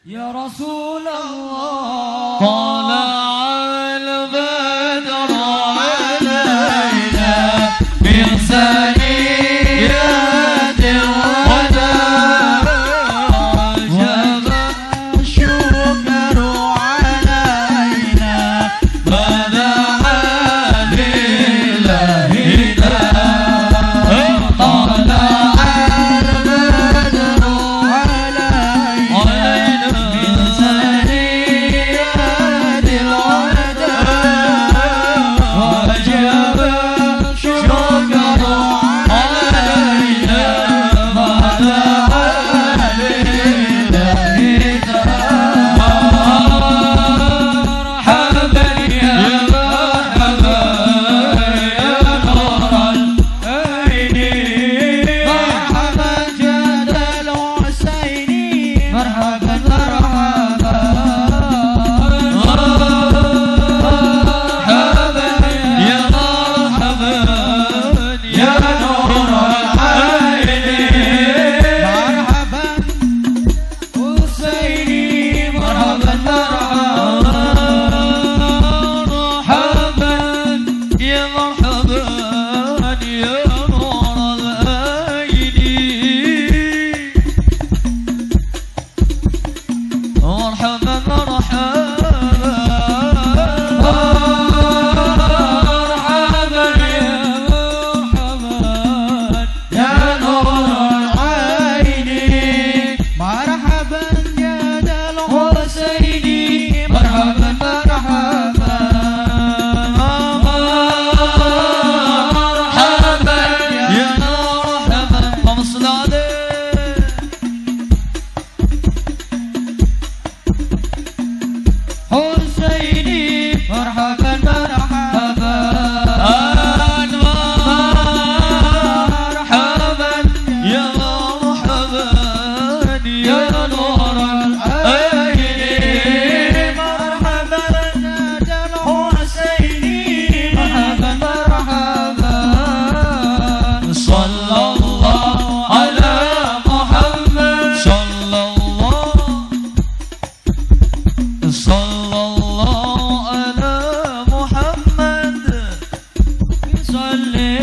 يا رسول الله طلع البدر علينا من ثنيات الوداع وجب الشكر علينا فدعا لله طلع البدر علينا من ثنيات الوداع وجب الشكر علينا فدعا لله مرحبا يا مرحبا يا نور العين مرحبا جاد الحسين مرحبا مرحبا مرحبا يا مرحبا يا نور العين مرحبا حسيني مرحبا مرحبا يا مرحبا يا نور العين مرحبا مرحبا مرحبا يا نور العين مرحبا يا ذا الحسين مرحبا مرحبا مرحبا يا مرحبا اللهم صل عليه حسيني مرحبا مرحبا مرحبا يا مرحبا يا نور العين مرحبا يا الحسيني مرحبا مرحبا صلى الله على محمد صلى الله صلى الله على محمد صلي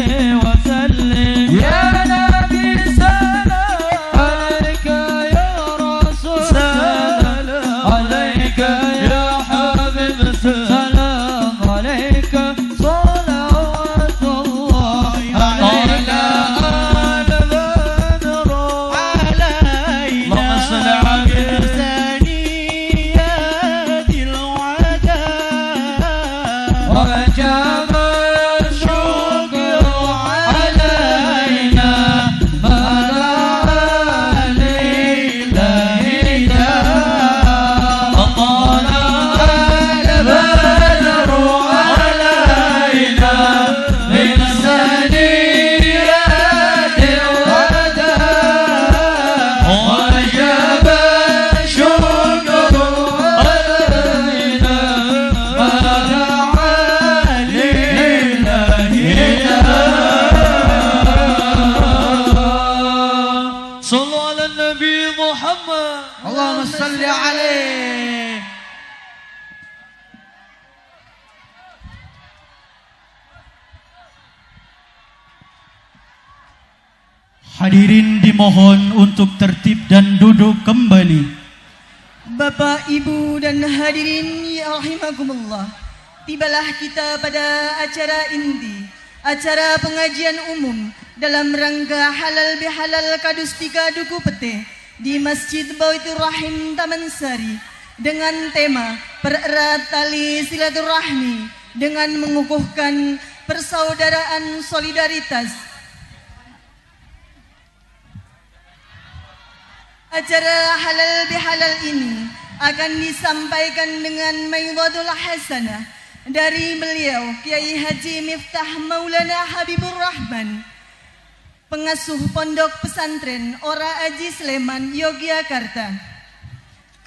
وسلم يا نبي سلام عليك يا رسول سلام عليك يا حبيب سلام عليك صلوات الله عليك البدر علينا اللهم صل على ثنيات الوداع وجب الشكر علينا فدعا لله طلع البدر علينا من ثنيات الوداع وجب الشكر علينا فدعا لله صلوا على النبي محمد اللهم صل عليه. Hadirin dimohon untuk tertib dan duduk kembali. Bapak, Ibu dan hadirin ya rahimakumullah. Tibalah kita pada acara inti, acara pengajian umum dalam rangka halal bihalal kadustika Duku Pete di Masjid Baitur Rahim Taman Sari dengan tema pererat tali silaturahmi dengan mengukuhkan persaudaraan solidaritas. Acara halal bihalal ini akan disampaikan dengan maidhatul hasanah dari beliau Kiai Haji Miftah Maulana Habibur Rahman, pengasuh Pondok Pesantren Ora Aji Sleman, Yogyakarta.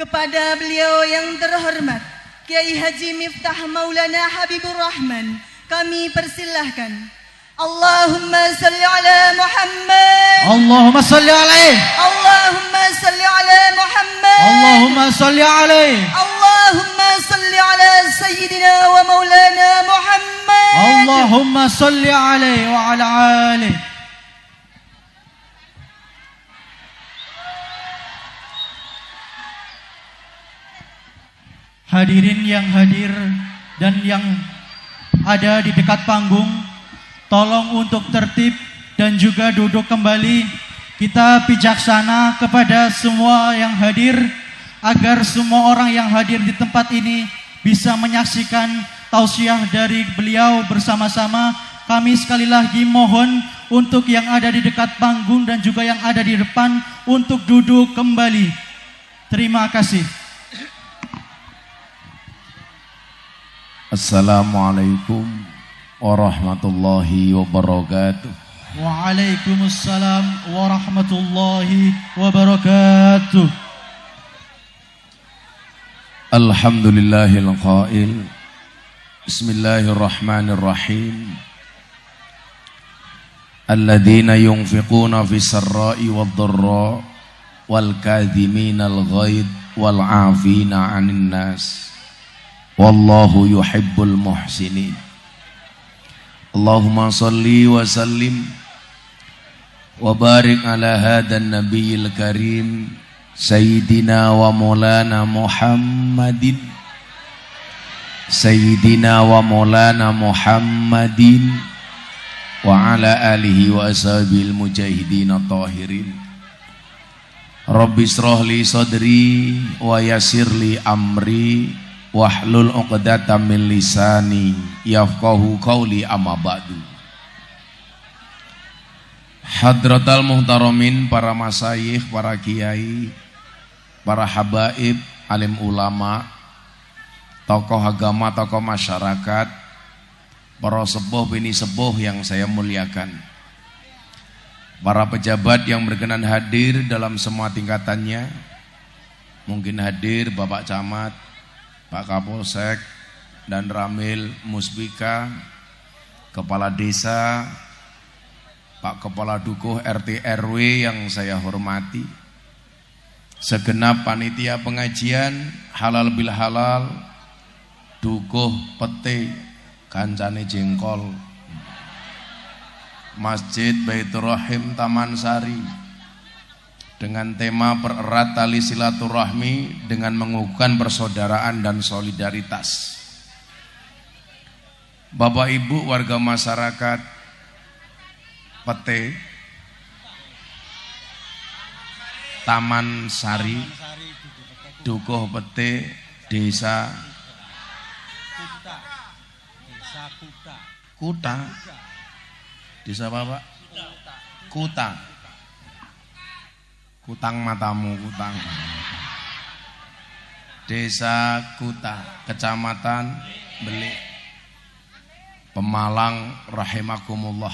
Kepada beliau yang terhormat Kiai Haji Miftah Maulana Habibur Rahman, kami persilahkan. Allahumma salli ala Muhammad. Allahumma salli alaihi. Allahumma salli ala Muhammad. Allahumma صل عليه اللهم صل على سيدنا ومولانا محمد اللهم صل عليه وعلى آله. Hadirin yang hadir dan yang ada di dekat panggung, tolong untuk tertib dan juga duduk kembali. Kita bijaksana kepada semua yang hadir agar semua orang yang hadir di tempat ini bisa menyaksikan tausiah dari beliau bersama-sama. Kami sekali lagi mohon untuk yang ada di dekat panggung dan juga yang ada di depan untuk duduk kembali. Terima kasih. Assalamualaikum warahmatullahi wabarakatuh. Waalaikumsalam warahmatullahi wabarakatuh. Alhamdulillahil qail. Bismillahirrahmanirrahim. Alladzina yunfiquna fis sarra'i wad dharra wal kadhiminal ghaid wal 'afina 'anil nas. Wallahu yuhibbul muhsinin. Allahumma salli wa sallim wa barik ala hadan nabiyil karim Sayyidina wa maulana Muhammadin Sayyidina wa maulana Muhammadin wa ala alihi wa ashabil mujahidin at-tahirin. Rabbi shrah li sadri wa yassir li amri wahlul 'uqdatam min lisani yafqahu qawli amma ba'du. Hadratal muhtaramin, para masyayikh, para kiai, para habaib, alim ulama, tokoh agama, tokoh masyarakat, para sepuh bini sepuh yang saya muliakan, para pejabat yang berkenan hadir dalam semua tingkatannya, mungkin hadir Bapak Camat, Pak Kapolsek dan Ramil Musbika, Kepala Desa, Pak Kepala Dukuh RT RW yang saya hormati, segenap panitia pengajian halal bil halal, Dukuh Pete, Kancane Jengkol, Masjid Baitur Rahim Taman Sari, dengan tema pererat tali silaturahmi dengan mengukuhkan persaudaraan dan solidaritas. Bapak Ibu warga masyarakat Pete, Taman Sari, Dukuh Pete, Desa Kuta. Desa apa Pak? Kuta. Kutang matamu, kutang. Desa Kuta, Kecamatan Belik, Pemalang rahimakumullah.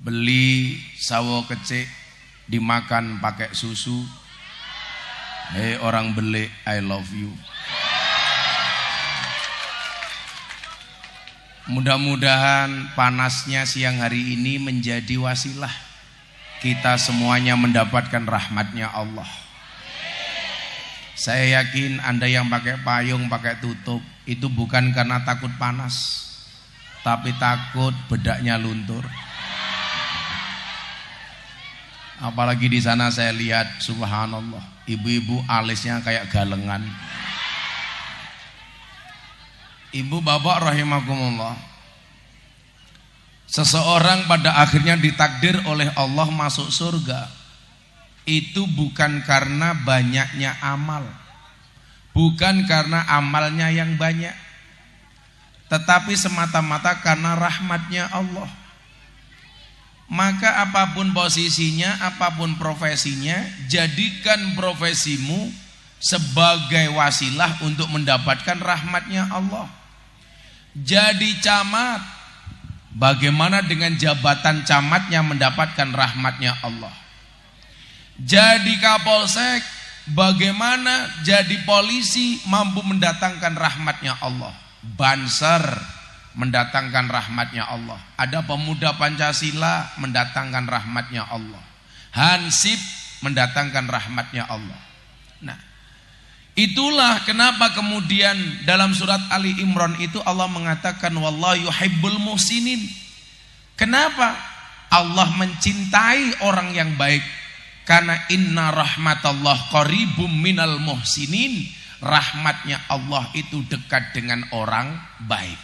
Beli sawo kecik dimakan pakai susu. Hei orang Belik, I love you. Mudah-mudahan panasnya siang hari ini menjadi wasilah kita semuanya mendapatkan rahmatnya Allah. Saya yakin Anda yang pakai payung, pakai tutup, itu bukan karena takut panas, tapi takut bedaknya luntur. Apalagi di sana saya lihat, subhanallah, ibu-ibu alisnya kayak galengan. Ibu bapak rahimakumullah, seseorang pada akhirnya ditakdir oleh Allah masuk surga, itu bukan karena banyaknya amal, bukan karena amalnya yang banyak, tetapi semata-mata karena rahmatnya Allah. Maka apapun posisinya, apapun profesinya, jadikan profesimu sebagai wasilah untuk mendapatkan rahmatnya Allah. Jadi camat, bagaimana dengan jabatan camatnya mendapatkan rahmatnya Allah? Jadi kapolsek, bagaimana jadi polisi mampu mendatangkan rahmatnya Allah? Banser mendatangkan rahmatnya Allah. Ada pemuda Pancasila mendatangkan rahmatnya Allah. Hansip mendatangkan rahmatnya Allah. Nah, itulah kenapa kemudian dalam surat Ali Imran itu Allah mengatakan wallahu yuhibbul muhsinin. Kenapa? Allah mencintai orang yang baik. Karena inna rahmatallah qaribum minal muhsinin. Rahmatnya Allah itu dekat dengan orang baik.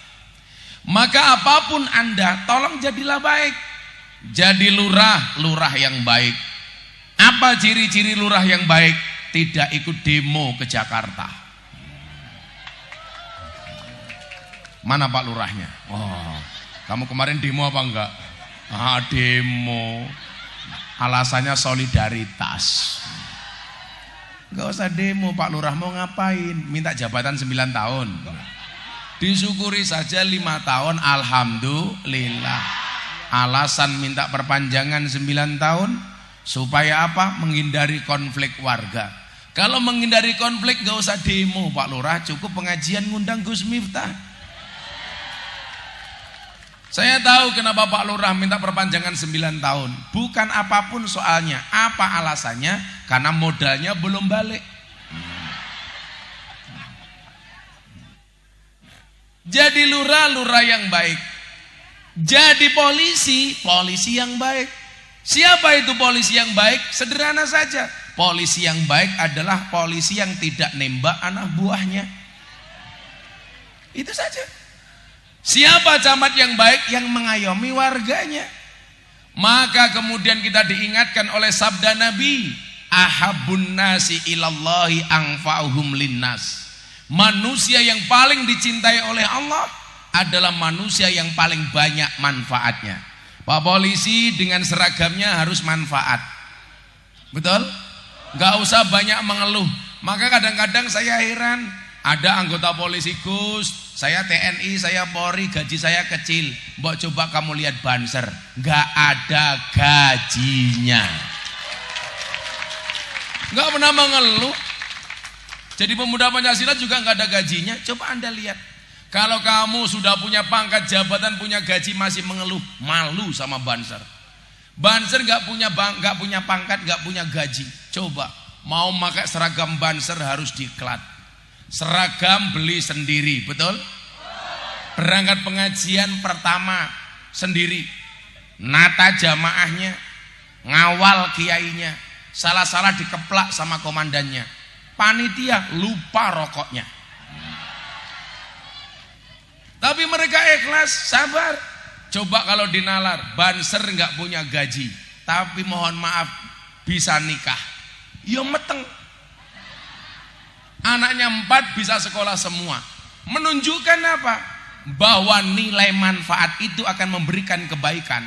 Maka apapun Anda, tolong jadilah baik. Jadi lurah yang baik. Apa ciri-ciri lurah yang baik? Tidak ikut demo ke Jakarta. Mana Pak Lurahnya? Oh, kamu kemarin demo apa enggak? Demo. Alasannya solidaritas. Enggak usah demo, Pak Lurah mau ngapain? Minta jabatan 9 tahun. Disyukuri saja 5 tahun, alhamdulillah. Alasan minta perpanjangan 9 tahun supaya apa? Menghindari konflik warga. Kalau menghindari konflik gak usah demo Pak Lurah, cukup pengajian ngundang Gus Miftah. Saya tahu kenapa Pak Lurah minta perpanjangan 9 tahun. Bukan apapun soalnya. Apa alasannya? Karena modalnya belum balik. Jadi lurah yang baik. Jadi polisi yang baik. Siapa itu polisi yang baik? Sederhana saja. Polisi yang baik adalah polisi yang tidak nembak anak buahnya. Itu saja. Siapa camat yang baik? Yang mengayomi warganya. Maka kemudian kita diingatkan oleh sabda Nabi, ahabbun nasi ilallahi anfa'uhum linnas. Manusia yang paling dicintai oleh Allah adalah manusia yang paling banyak manfaatnya. Pak polisi dengan seragamnya harus manfaat. Betul? Gak usah banyak mengeluh. Maka kadang-kadang saya heran, ada anggota polisi, Gus, saya TNI, saya Polri, gaji saya kecil. Mbok coba kamu lihat Banser, gak ada gajinya. Gak pernah mengeluh. Jadi pemuda Pancasila juga gak ada gajinya. Coba Anda lihat. Kalau kamu sudah punya pangkat jabatan, punya gaji, masih mengeluh, malu sama Banser. Banser gak punya pangkat, gak punya gaji. Coba mau pakai seragam Banser harus diklat. Seragam beli sendiri, betul? Berangkat pengajian pertama sendiri. Nata jamaahnya, ngawal kiainya. Salah-salah dikeplak sama komandannya. Panitia lupa rokoknya. Tapi mereka ikhlas, sabar. Coba kalau dinalar, Banser nggak punya gaji, tapi mohon maaf bisa nikah, ya meteng. Anaknya 4 bisa sekolah semua. Menunjukkan apa? Bahwa nilai manfaat itu akan memberikan kebaikan.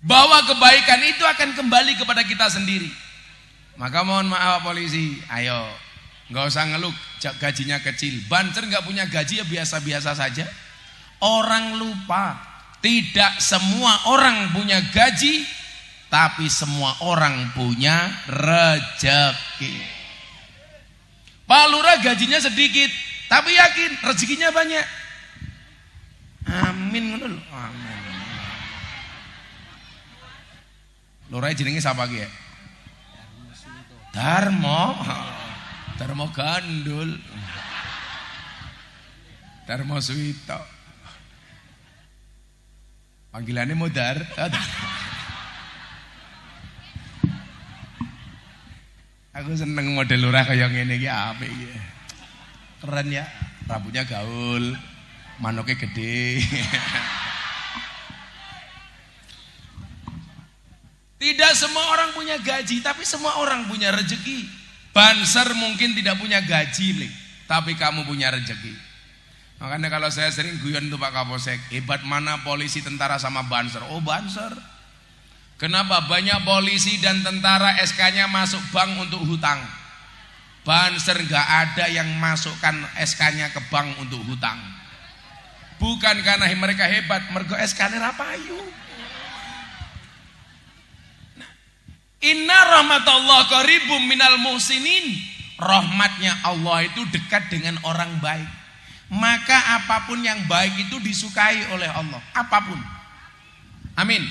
Bahwa kebaikan itu akan kembali kepada kita sendiri. Maka mohon maaf polisi, ayo, nggak usah ngeluh gajinya kecil. Banser nggak punya gaji ya biasa-biasa saja. Orang lupa, tidak semua orang punya gaji, tapi semua orang punya rezeki. Pak Lurah gajinya sedikit, tapi yakin rezekinya banyak. Amin, amin. Lurah jenenge siapa ki ya? Darmo Gandul, Darmo Suwito. Panggilannya Modar. Aku seneng model lurah kayak ngene iki apik iki. Keren ya, rambutnya gaul, manuknya gede. Tidak semua orang punya gaji, tapi semua orang punya rezeki. Banser mungkin tidak punya gaji, tapi kamu punya rezeki. Makanya kalau saya sering guyon tuh Pak Kapolsek, hebat mana polisi, tentara sama Banser. Oh Banser. Kenapa banyak polisi dan tentara SK-nya masuk bank untuk hutang? Banser gak ada yang masukkan SK-nya ke bank untuk hutang. Bukan karena mereka hebat, mergo SK-nya rapayu. Inna rahmatullah qaribum minal muhsinin. Rahmatnya Allah itu dekat dengan orang baik. maka apapun yang baik itu disukai oleh Allah, apapun. Amin.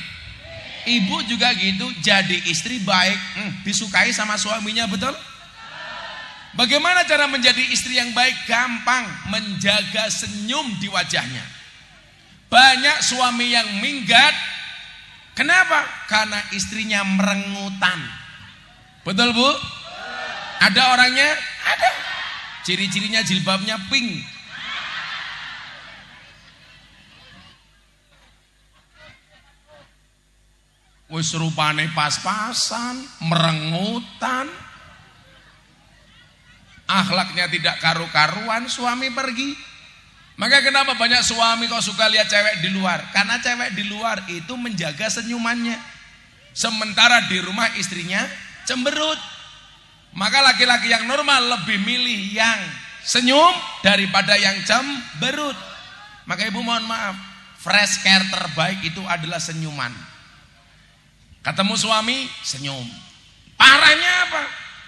Ibu juga gitu, jadi istri baik, disukai sama suaminya, betul? Bagaimana cara menjadi istri yang baik? Gampang, menjaga senyum di wajahnya. Banyak suami yang minggat. Kenapa? Karena istrinya merengutan. Betul, Bu? Ada orangnya? Ada. Ciri-cirinya jilbabnya pink. Wis rupane pas-pasan, merengutan. Akhlaknya tidak karu-karuan, suami pergi. Maka kenapa banyak suami kok suka lihat cewek di luar? Karena cewek di luar itu menjaga senyumannya. Sementara di rumah istrinya cemberut. Maka laki-laki yang normal lebih milih yang senyum daripada yang cemberut. Maka ibu mohon maaf, fresh care terbaik itu adalah senyuman. Ketemu suami, senyum. Parahnya apa?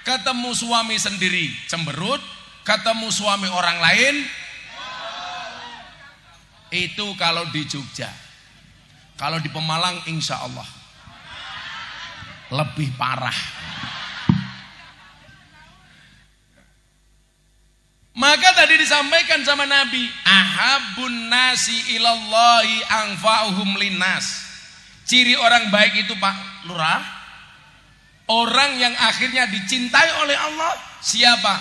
Ketemu suami sendiri cemberut, ketemu suami orang lain, itu kalau di Jogja. Kalau di Pemalang insya Allah lebih parah. Maka tadi disampaikan sama Nabi, ahabun nasi ilallahi anfa'uhum linnas. Ciri orang baik itu Pak Lurah, orang yang akhirnya dicintai oleh Allah. Siapa?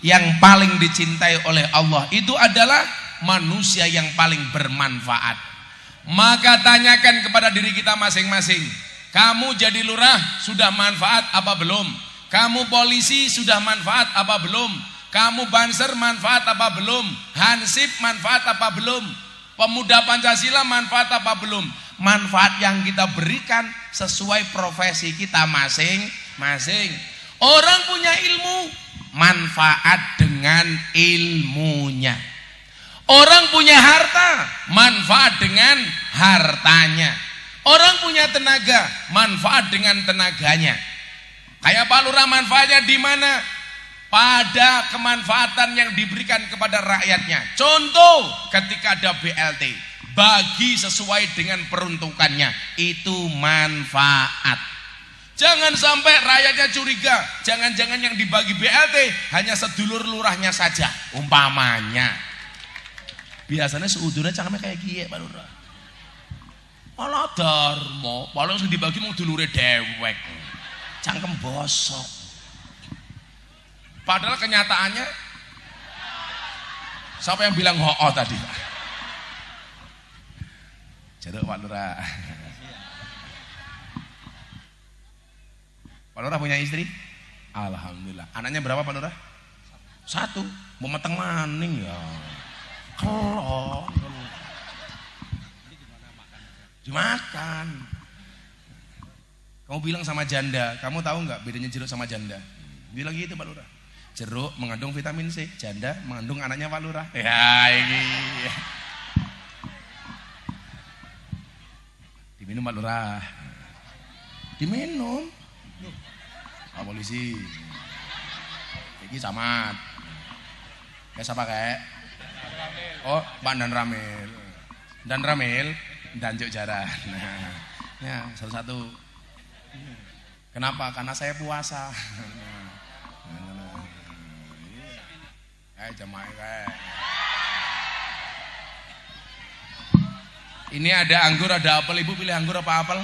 Yang paling dicintai oleh Allah itu adalah manusia yang paling bermanfaat. Maka tanyakan kepada diri kita masing-masing, kamu jadi lurah sudah manfaat apa belum? Kamu polisi sudah manfaat apa belum? Kamu banser manfaat apa belum? Hansip manfaat apa belum? Pemuda Pancasila manfaat apa belum? Manfaat yang kita berikan sesuai profesi kita masing-masing. Orang punya ilmu, manfaat dengan ilmunya. Orang punya harta, manfaat dengan hartanya. Orang punya tenaga, manfaat dengan tenaganya. Kayak Pak Lurah manfaatnya di mana? Pada kemanfaatan yang diberikan kepada rakyatnya. Contoh, ketika ada BLT, bagi sesuai dengan peruntukannya, itu manfaat. Jangan sampai rakyatnya curiga, jangan-jangan yang dibagi BLT hanya sedulur lurahnya saja, umpamanya. Biasanya seudurnya cangkeme kayak gini Pak Lurah. Ala darmo, paling sing dibagi mau dulure dewek. Cangkem bosok. Padahal kenyataannya siapa yang bilang ho tadi? Jaduk Pak Lurah. Pak Lurah punya istri? Alhamdulillah. Anaknya berapa Pak Lurah? 1. Mau meteng maning ya. Kelon. Dimakan. Kamu bilang sama janda, kamu tahu nggak bedanya jeruk sama janda? Bilang gitu Pak Lurah. Jeruk mengandung vitamin C, janda mengandung anaknya Pak Lurah. Ya ini. Diminum Pak Lurah. Diminum. Pak polisi. Iki camat. Kayak siapa kayak? Oh, Pak Dan Ramil. Dan Ramil dan Juk Jaran. Nah, ya satu-satu. Kenapa? Karena saya puasa. Jemaah kayak. Ini ada anggur, ada apel. Ibu pilih anggur apa apel?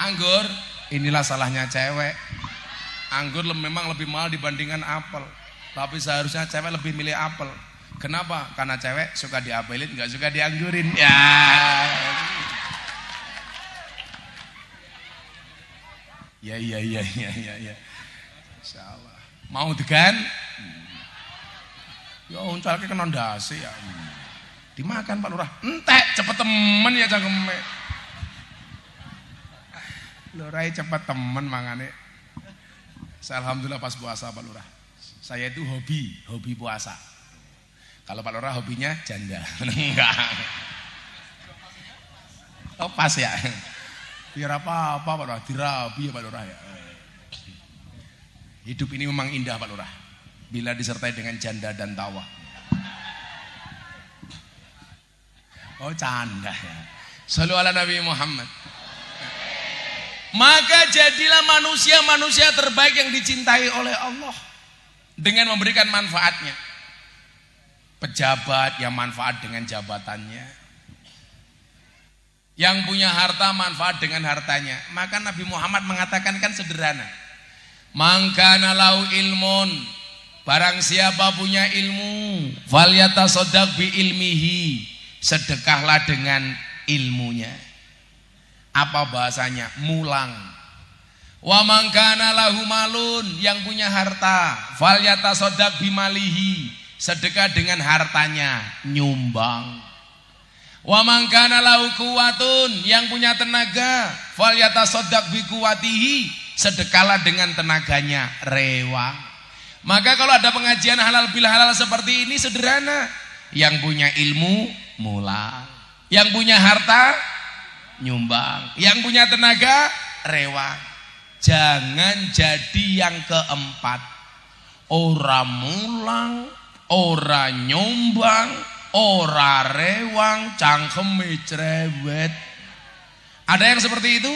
Anggur. Inilah salahnya cewek. Anggur memang lebih mahal dibandingkan apel. Tapi seharusnya cewek lebih milih apel. Kenapa? Karena cewek suka diapelin, nggak suka dianggurin. Ya. Ya. Insyaallah. Mau degan? Ya uncalke kena ndase ya. Dimakan Pak Lurah. Entek cepet temen ya cangkeme. Lurah cepet temen mangane. Saya alhamdulillah pas puasa Pak Lurah. Saya itu hobi puasa. Kalau Pak Lurah hobinya janda. Enggak. Oh pas ya. Biar apa Pak Lurah, dirabi ya Pak Lurah ya. Hidup ini memang indah Pak Lurah bila disertai dengan janda dan tawa. Oh canda ya. Shallu ala Nabi Muhammad. Maka jadilah manusia-manusia terbaik yang dicintai oleh Allah dengan memberikan manfaatnya. Pejabat yang manfaat dengan jabatannya, yang punya harta manfaat dengan hartanya. Maka Nabi Muhammad mengatakan kan sederhana, mangkana lau ilmun, barang siapa punya ilmu, falyatasaddaq bi ilmihi, sedekahlah dengan ilmunya. Apa bahasanya? Mulang. Wa mangkana lahu malun, yang punya harta, falyatasaddaq bi malihi, sedekah dengan hartanya, nyumbang. Wa mangkana lahu quwwatun, yang punya tenaga, falyatasaddaq bi quwwatihi, sedekahlah dengan tenaganya, rewang. Maka kalau ada pengajian halal bil halal seperti ini sederhana, yang punya ilmu mulang, yang punya harta nyumbang, yang punya tenaga rewang. Jangan jadi yang keempat, ora mulang, ora nyumbang, ora rewang, cangkeme cerewet. Ada yang seperti itu?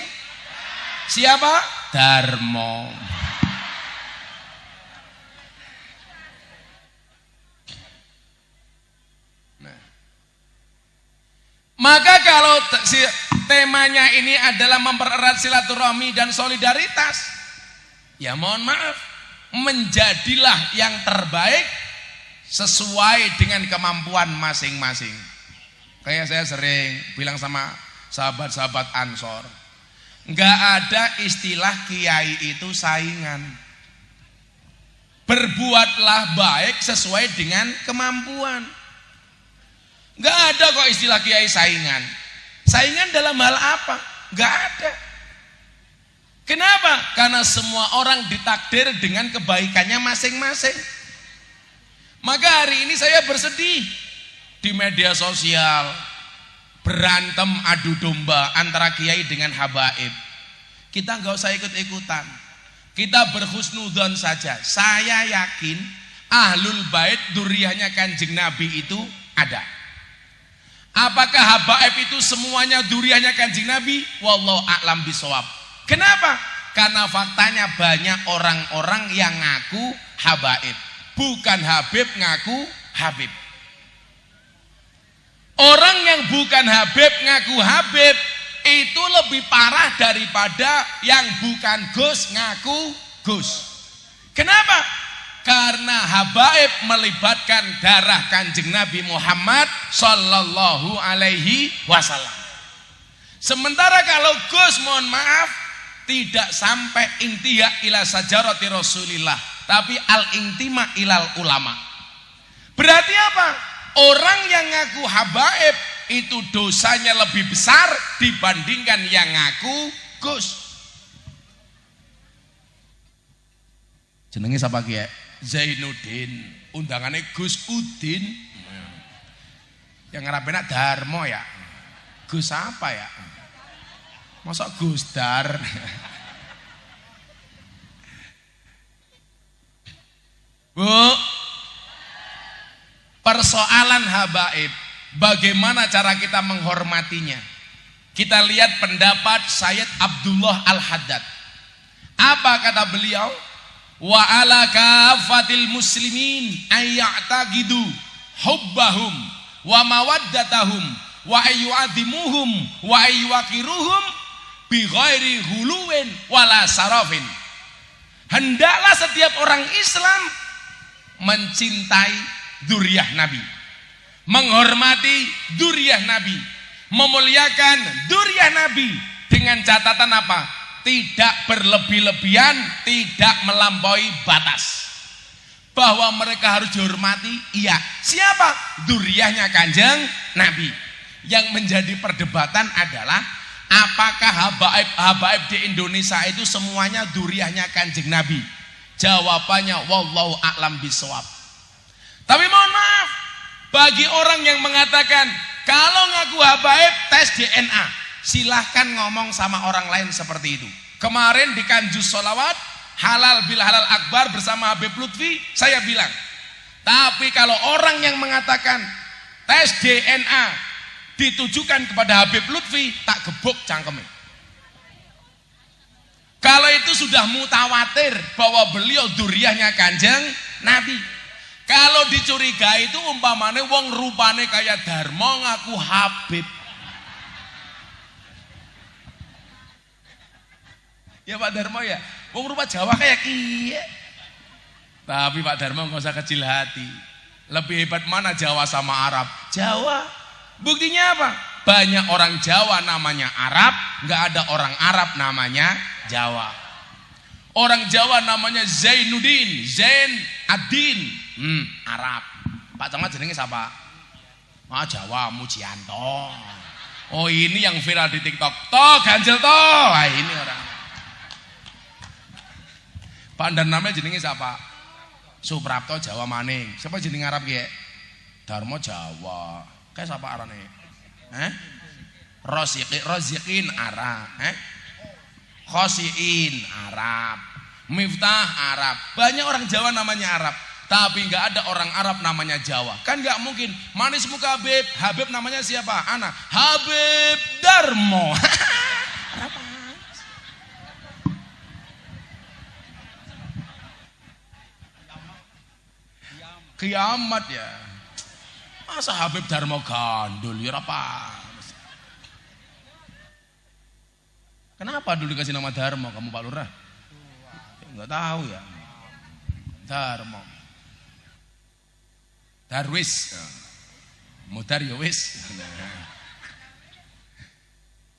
Siapa? Darmo. Maka kalau temanya ini adalah mempererat silaturahmi dan solidaritas, ya mohon maaf, menjadilah yang terbaik sesuai dengan kemampuan masing-masing. Kayak saya sering bilang sama sahabat-sahabat Ansor, nggak ada istilah kiai itu saingan. Berbuatlah baik sesuai dengan kemampuan. Nggak ada kok istilah kiai saingan. Saingan dalam hal apa? Nggak ada. Kenapa? Karena semua orang ditakdir dengan kebaikannya masing-masing. Maka hari ini saya bersedih di media sosial, berantem adu domba antara kiai dengan habaib. Kita nggak usah ikut-ikutan. Kita berhusnudzon saja. Saya yakin ahlul bait dzurriyyahnya Kanjeng Nabi itu ada. Apakah habaib itu semuanya dzurriyyahnya Kanjeng Nabi? Wallahu a'lam bishawab. Kenapa? Karena faktanya banyak orang-orang yang ngaku habaib, bukan Habib ngaku Habib. Orang yang bukan Habib ngaku Habib itu lebih parah daripada yang bukan Gus ngaku Gus. Kenapa? Karena habaib melibatkan darah Kanjeng Nabi Muhammad sallallahu alaihi wasallam. Sementara kalau Gus, mohon maaf, tidak sampai intiha ila sajarati Rasulillah, tapi al-intima ilal ulama. Berarti apa? Orang yang ngaku habaib itu dosanya lebih besar dibandingkan yang ngaku Gus. Jenenge siapa Kiai? Zainuddin, undangannya Gus Udin. Yang ngarapena Darmo ya. Gus apa ya? Masa Gus Dar? Bu, persoalan habaib, bagaimana cara kita menghormatinya? Kita lihat pendapat Sayyid Abdullah Al-Haddad. Apa kata beliau? Wa ala kafatil muslimin ayya'taqidu hubbahum wa mawaddatahum wa ayyu'adzimuhum wa ayyuwaqiruhum bi ghairi huluwin wala sarafin. Hendaklah setiap orang Islam mencintai dzurriyyah Nabi, menghormati dzurriyyah Nabi, memuliakan dzurriyyah Nabi dengan catatan apa? Tidak berlebih-lebihan, tidak melampaui batas. Bahwa mereka harus dihormati, iya. Siapa? Dzurriyyahnya Kanjeng Nabi. Yang menjadi perdebatan adalah apakah habaib di Indonesia itu semuanya dzurriyyahnya Kanjeng Nabi? Jawabannya wallahu a'lam bishawab. Tapi mohon maaf, bagi orang yang mengatakan kalau ngaku habaib tes DNA, silahkan ngomong sama orang lain seperti itu. Kemarin di Kanjus Sholawat halal bil halal akbar bersama Habib Lutfi, saya bilang, tapi kalau orang yang mengatakan tes DNA ditujukan kepada Habib Lutfi, tak gebuk cangkeme. Kalau itu sudah mutawatir bahwa beliau dzurriyyahnya Kanjeng Nabi. Kalau dicurigai itu umpamane wong rupane kayak Darmo ngaku Habib. Ya Pak Darmo ya, wong rupa Jawa kayak kiye. Tapi Pak Darmo nggak usah kecil hati. Lebih hebat mana Jawa sama Arab? Jawa. Buktinya apa? Banyak orang Jawa namanya Arab, nggak ada orang Arab namanya Jawa. Orang Jawa namanya Zainuddin, Zain Adin, Arab. Pak Camat jenenge siapa? Ah Jawa Mujianto. Oh ini yang viral di TikTok. Toh ganjel toh. Wah ini orang. Pak dan namanya jenenge siapa? Suprapto Jawa Maning. Siapa jeneng Arab ki? Darmo Jawa. Kayak siapa arane? Roziqin Arab. Khosiin Arab. Miftah Arab. Banyak orang Jawa namanya Arab. Tapi nggak ada orang Arab namanya Jawa. Kan nggak mungkin. Manis muka Habib. Habib namanya siapa? Ana. Habib Darmo. Kiamat ya. Masa Habib Darmo gandul ya apa? Kenapa dulu dikasih nama Darmo kamu Pak Lurah? Enggak tahu ya. Darmo. Darwis. Mudar ya wis.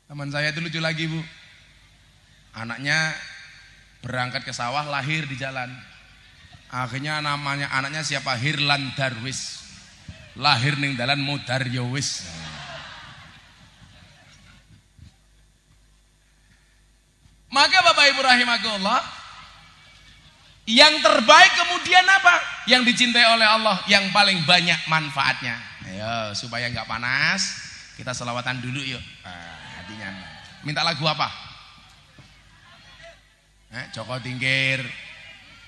Teman saya itu lucu lagi Bu. Anaknya berangkat ke sawah, lahir di jalan. Akhirnya namanya anaknya siapa? Hirlan Darwis. Lahir ning dalan Mudar ya wis. Maka Bapak Ibu rahimakumullah, yang terbaik kemudian apa? Yang dicintai oleh Allah, yang paling banyak manfaatnya. Ayo supaya nggak panas, kita selawatan dulu yuk. Hatinya. Minta lagu apa? Joko Tingkir.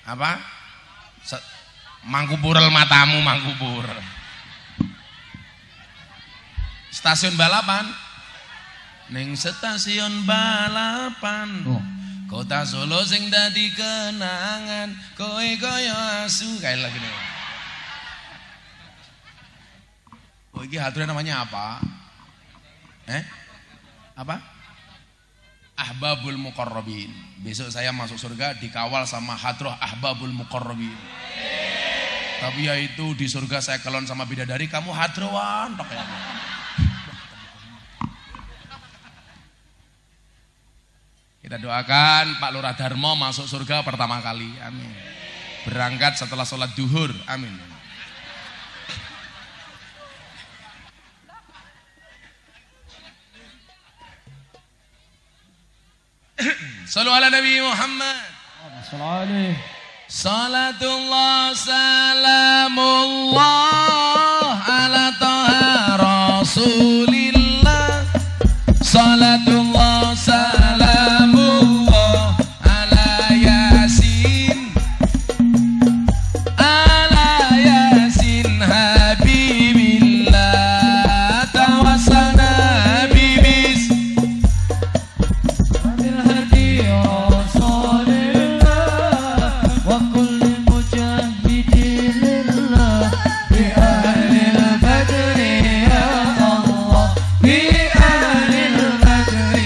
Apa? Mangkupurel matamu mangkupur. Stasiun balapan. Ning stasiun balapan Kota Solo sing dadi kenangan kowe kaya asu kayak lagi nih. Oh iki hadroh namanya apa? Apa? Ahbabul Muqarrabin. Besok saya masuk surga dikawal sama hadroh Ahbabul Muqarrabin. Tapi ya itu di surga saya kelon sama bidadari, kamu hadrowan tok ya. Kita doakan Pak Lurah Darmo masuk surga pertama kali. Amin. Berangkat setelah sholat duhur. Amin. Sallu ala Nabi Muhammad. Salatullah salamullah ala taha rasulillah. Salatullah salamullah ala yasin. Ala yasin habibillah. Tawasana bibis bil hadi rasulillah. Wa kulli mujahidillah. Bi ahlil badri ya Allah. Bi ahlil badri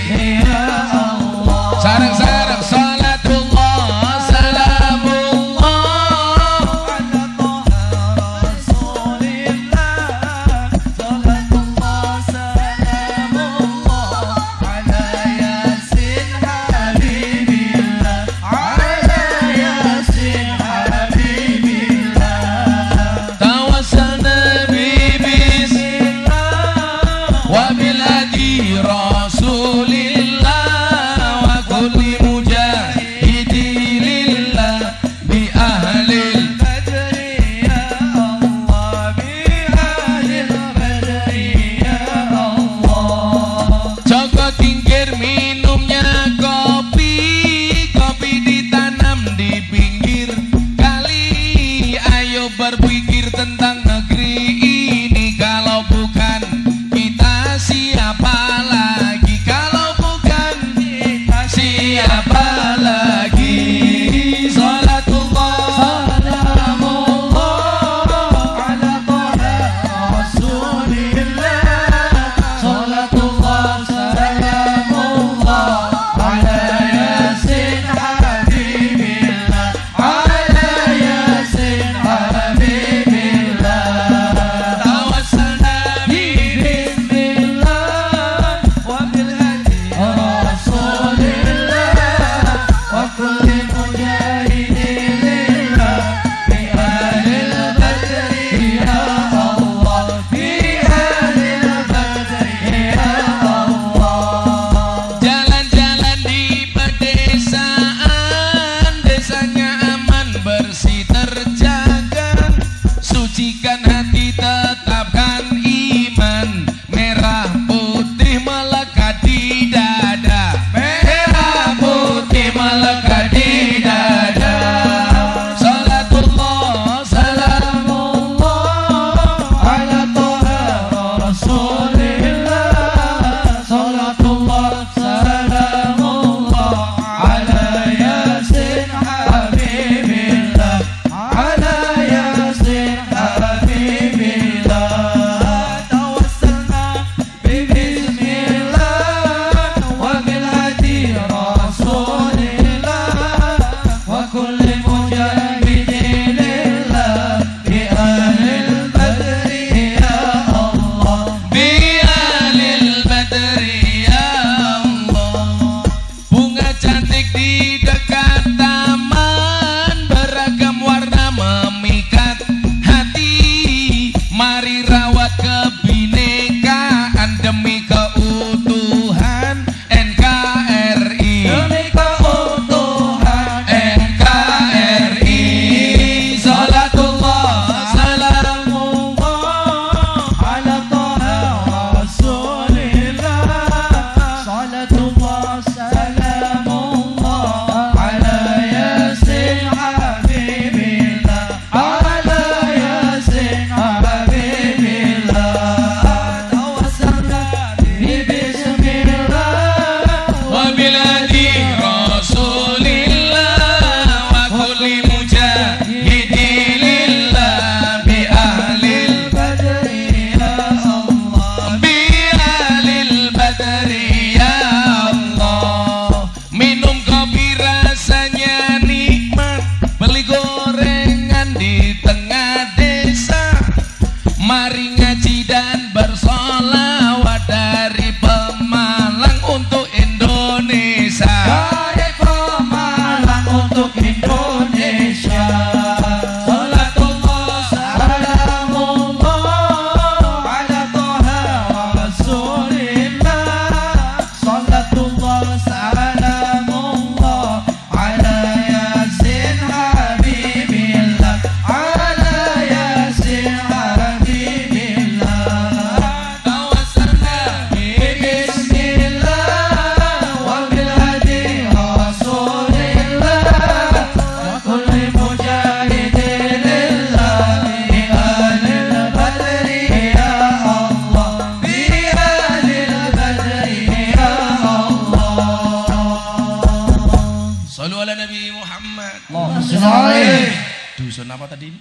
Saleh. Dusun apa tadi?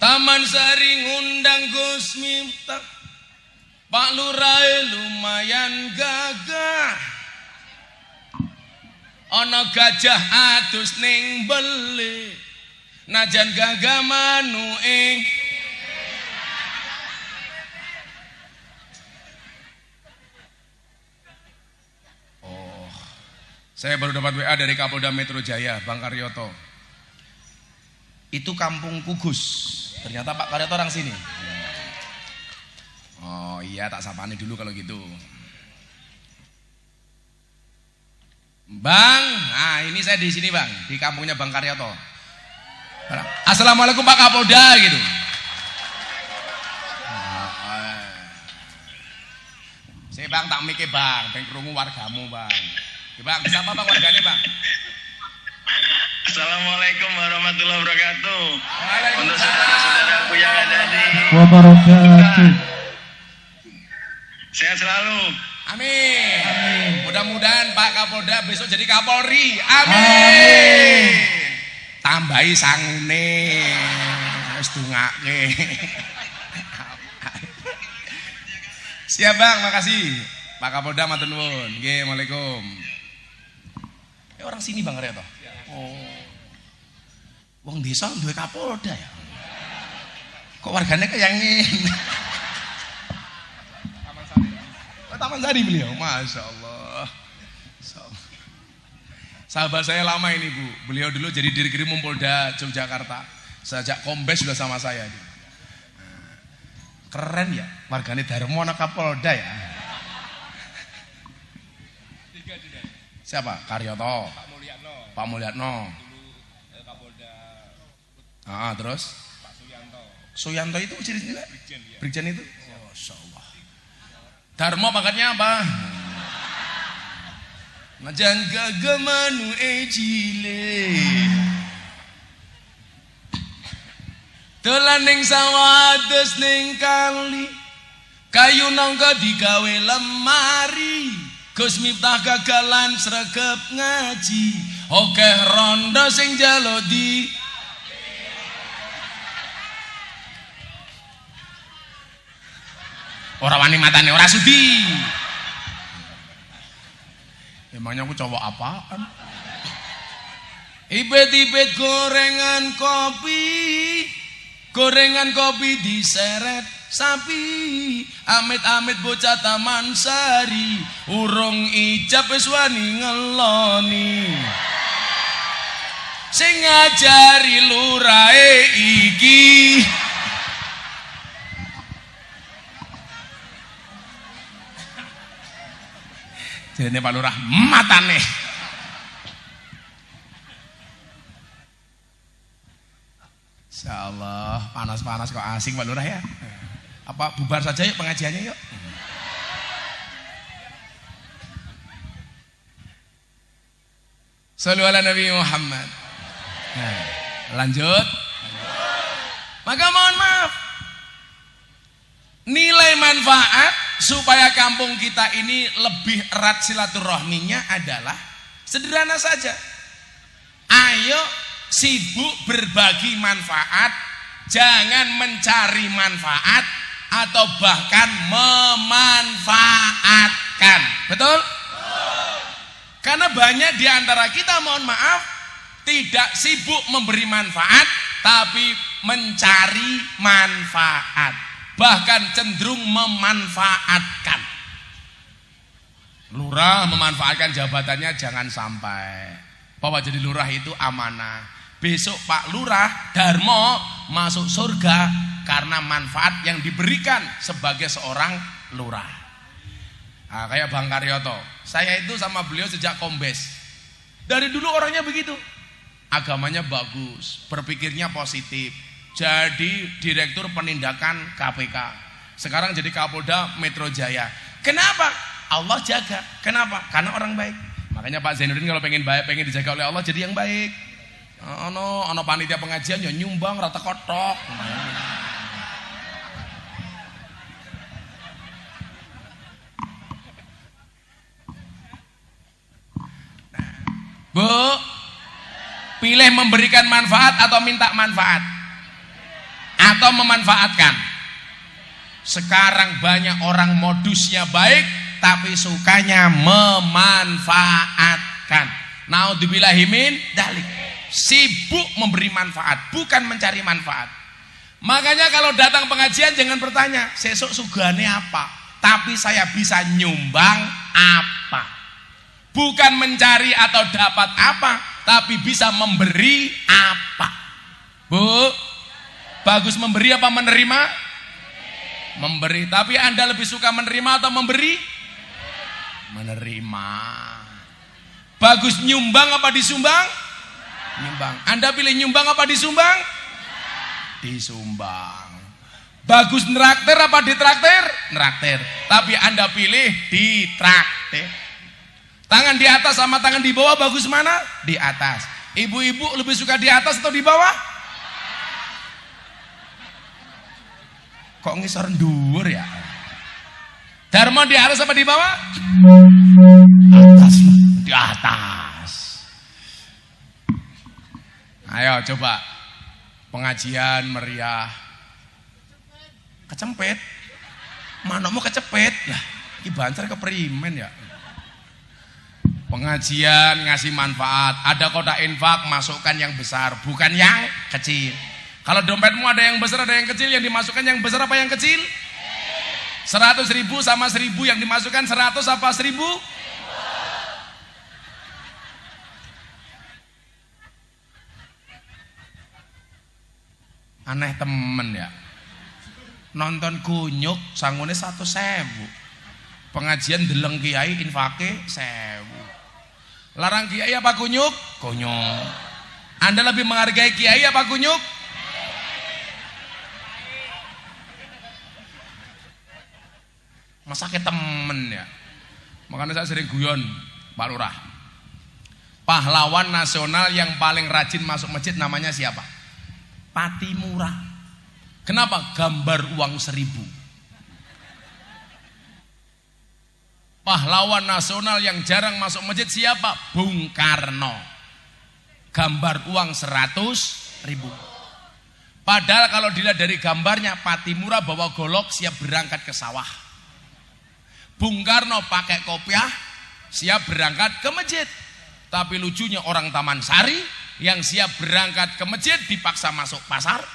Taman Sari ngundang Gus Miftah. Pak Lurah lumayan gagah. Ana gajah adus ning beli. Najan gagah manuing. Oh, saya baru dapat WA dari Kapolda Metro Jaya, Bang Karyoto. Itu kampung Kugus. Ternyata Pak Karyoto orang sini. Oh iya, tak sapani dulu kalau gitu. Bang, nah ini saya di sini bang, di kampungnya Bang Karyoto. Assalamualaikum Pak Kapolda gitu. Saya bang tak mikir bang, pengen kerungu wargamu bang. Ya, bang, siapa bang warganya bang? Assalamualaikum warahmatullahi wabarakatuh. Waalaikumsalam. Untuk saudara-saudaraku yang ada di Wabarakatuh. sehat selalu. Amin. Mudah-mudahan Pak Kapolda besok jadi Kapolri. Amin. Tambahi sangune. Wis dungake. Siap Bang, makasih. Pak Kapolda matur nuwun. Nggih, Waalaikumsalam. Orang sini Bang Karyoto. Oh. Wong desa duwe Kapolda ya. Kok warganya kayak ngene? Taman Sari beliau, Masya Allah. Sahabat saya lama ini Bu, beliau dulu jadi Dirkrim Polda Yogyakarta. Sejak Kombes sudah sama saya. Keren ya, warganya Darmo anak Kapolda ya. Siapa? Karyoto, Pak Mulyatno. Terus? Pak Suyanto itu ciri juga? Brigjen itu? Masya Allah. Darmo pangkatnya apa? Najan gagah manu ejile. Dolan ning sawah atus ning kali. Kayu nangka digawe lemari. Gus Miftah gagalan sregep ngaji. Okeh rondo sing jalo di ora wani matane ora sudi. Emangnya aku cowok apaan? Ibet-ibet gorengan kopi diseret sapi. Amit-amit bocah Taman Sari, urung ijab wis wani ngeloni. Sing ngajari lurahe iki jadi Pak Lurah matane. Insyaallah panas-panas kok asing Pak Lurah ya. Apa bubar saja yuk pengajiannya yuk. Shallu ala Nabi Muhammad. Nah, lanjut. Maka mohon maaf. Nilai manfaat supaya kampung kita ini lebih erat silaturahminya adalah sederhana saja. Ayo sibuk berbagi manfaat, jangan mencari manfaat atau bahkan memanfaatkan. Betul? Karena banyak di antara kita, mohon maaf, tidak sibuk memberi manfaat tapi mencari manfaat, bahkan cenderung memanfaatkan. Lurah memanfaatkan jabatannya, jangan sampai. Bahwa jadi lurah itu amanah. Besok Pak Lurah Darmo masuk surga karena manfaat yang diberikan sebagai seorang lurah. Nah, kayak Bang Karyoto, saya itu sama beliau sejak Kombes. Dari dulu orangnya begitu, agamanya bagus, berpikirnya positif. Jadi direktur penindakan KPK, sekarang jadi Kapolda Metro Jaya. Kenapa? Allah jaga. Kenapa? Karena orang baik. Makanya Pak Zainuddin kalau pengen baik, pengen dijaga oleh Allah, jadi yang baik. Ono panitia pengajian ya nyumbang rata kotok. Bu, Milih memberikan manfaat atau minta manfaat? Atau memanfaatkan? Sekarang banyak orang modusnya baik tapi sukanya memanfaatkan. Naudzubillahi min dzalik. Sibuk memberi manfaat, bukan mencari manfaat. Makanya kalau datang pengajian jangan bertanya, sesuk sugane apa? Tapi saya bisa nyumbang apa? Bukan mencari atau dapat apa, tapi bisa memberi apa? Bu, bagus memberi apa menerima? Memberi. Tapi Anda lebih suka menerima atau memberi? Menerima. Bagus nyumbang apa disumbang? Nyumbang. Anda pilih nyumbang apa disumbang? Disumbang. Bagus neraktir apa ditraktir? Neraktir. Tapi Anda pilih ditraktir. Tangan di atas sama tangan di bawah bagus mana? Di atas. Ibu-ibu lebih suka di atas atau di bawah? Kok ngisor dhuwur ya? Darmo di atas apa di bawah? Atas, di atas. Ayo coba pengajian meriah. Kecempet. Manukmu kecepet. Lah, iki banser keprimen ya. Pengajian ngasih manfaat, ada kotak infak, masukkan yang besar, bukan yang kecil. Kalau dompetmu ada yang besar, ada yang kecil, yang dimasukkan yang besar apa yang kecil? 100.000 sama 1.000 yang dimasukkan 100 apa 1.000? Aneh temen ya. Nonton kunyuk sangune 100.000. Pengajian deleng kiai infake 1.000. Larang kiai apa kunyuk? Kunyuk. Anda lebih menghargai kiai apa kunyuk? Masa ke temen ya. Makanya saya sering guyon Pak Lurah. Pahlawan nasional yang paling rajin masuk masjid namanya siapa? Patimura. Kenapa? Gambar uang 1.000. Pahlawan nasional yang jarang masuk masjid siapa? Bung Karno. Gambar uang 100.000. Padahal kalau dilihat dari gambarnya, Patimura bawa golok siap berangkat ke sawah. Bung Karno pakai kopiah siap berangkat ke masjid. Tapi lucunya orang Taman Sari yang siap berangkat ke masjid dipaksa masuk pasar.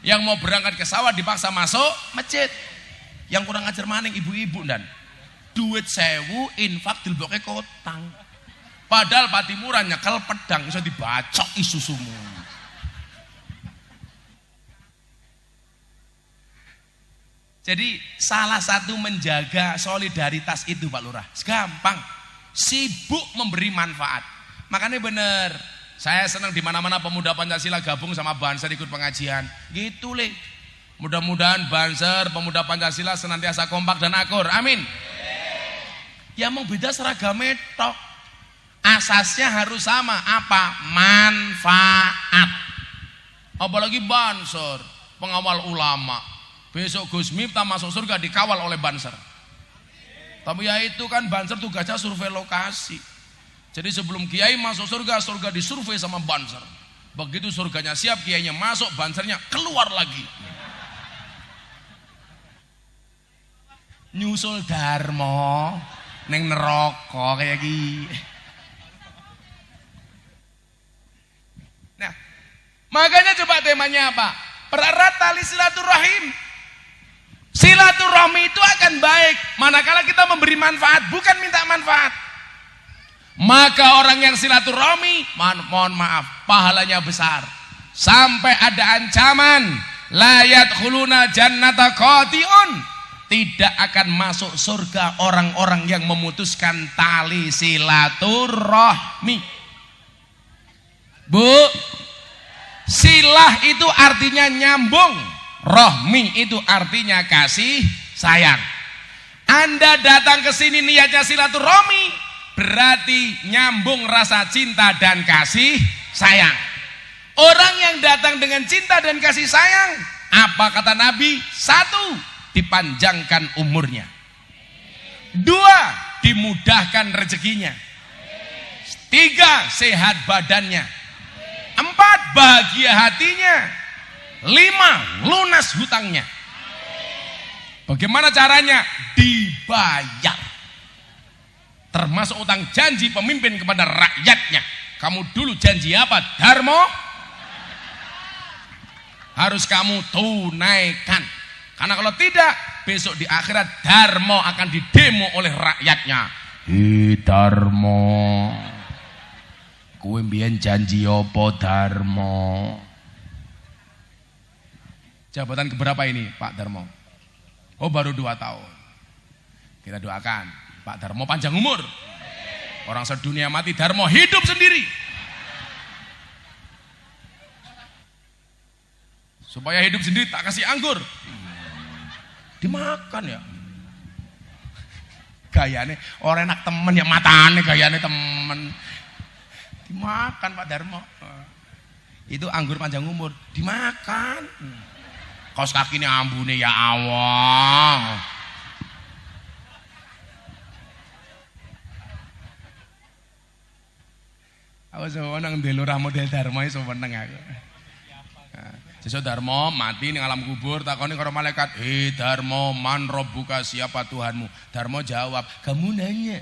Yang mau berangkat ke sawah dipaksa masuk masjid. Yang kurang ajar maning ibu-ibu dan duit 1.000 infak dilboke kotang. Padahal Patimura nyekel pedang bisa dibacok isusumu. Jadi salah satu menjaga solidaritas itu Pak Lurah, gampang. Sibuk memberi manfaat. Makanya bener, saya senang di mana-mana pemuda Pancasila gabung sama Banser ikut pengajian. Gitu le. Mudah-mudahan Banser, pemuda Pancasila senantiasa kompak dan akur. Amin. Ya mau beda seragamnya tok. Asasnya harus sama. Apa? Manfaat. Apalagi Banser, pengawal ulama. Besok Gus Miftah masuk surga dikawal oleh Banser. Tapi ya itu kan Banser tugasnya survei lokasi. Jadi sebelum kiai masuk surga, surga disurvei sama Banser. Begitu surganya siap, kiainya masuk, Bansernya keluar lagi. Nyusul Darmo neng neraka kayak gini. Nah, makanya coba temanya apa? Pererat tali silaturahim. Silaturahmi itu akan baik manakala kita memberi manfaat, bukan minta manfaat. Maka orang yang silaturahmi, mohon maaf, pahalanya besar. Sampai ada ancaman, la yadkhuluna jannata qati'un. Tidak akan masuk surga orang-orang yang memutuskan tali silaturahmi. Bu, silah itu artinya nyambung, rohmi itu artinya kasih sayang. Anda datang ke sini niatnya silaturahmi, berarti nyambung rasa cinta dan kasih sayang. Orang yang datang dengan cinta dan kasih sayang, apa kata Nabi? 1, dipanjangkan umurnya. 2, dimudahkan rezekinya. 3, sehat badannya. 4, bahagia hatinya. 5, lunas hutangnya. Bagaimana caranya? Dibayar. Termasuk utang janji pemimpin kepada rakyatnya. Kamu dulu janji apa? Darmo harus kamu tunaikan. Karena kalau tidak, besok di akhirat Darmo akan didemo oleh rakyatnya. Darmo, kowe mbiyen janji apa Darmo? Jabatan keberapa ini Pak Darmo? Oh, baru 2 tahun. Kita doakan Pak Darmo panjang umur. Orang sedunia mati, Darmo hidup sendiri. Supaya hidup sendiri tak kasih anggur. Dimakan ya. Gayane orang enak temen ya, matane gayane temen. Dimakan Pak Darmo. Itu anggur panjang umur, dimakan. Kaos kakine ambune ya Allah. Aku seneng ndelurah model Darmo iso meneng aku. Sesuk Darmo mati ning alam kubur, takoni karo malaikat, Darmo, man rabbuka, siapa Tuhanmu? Darmo jawab, kamu nanya.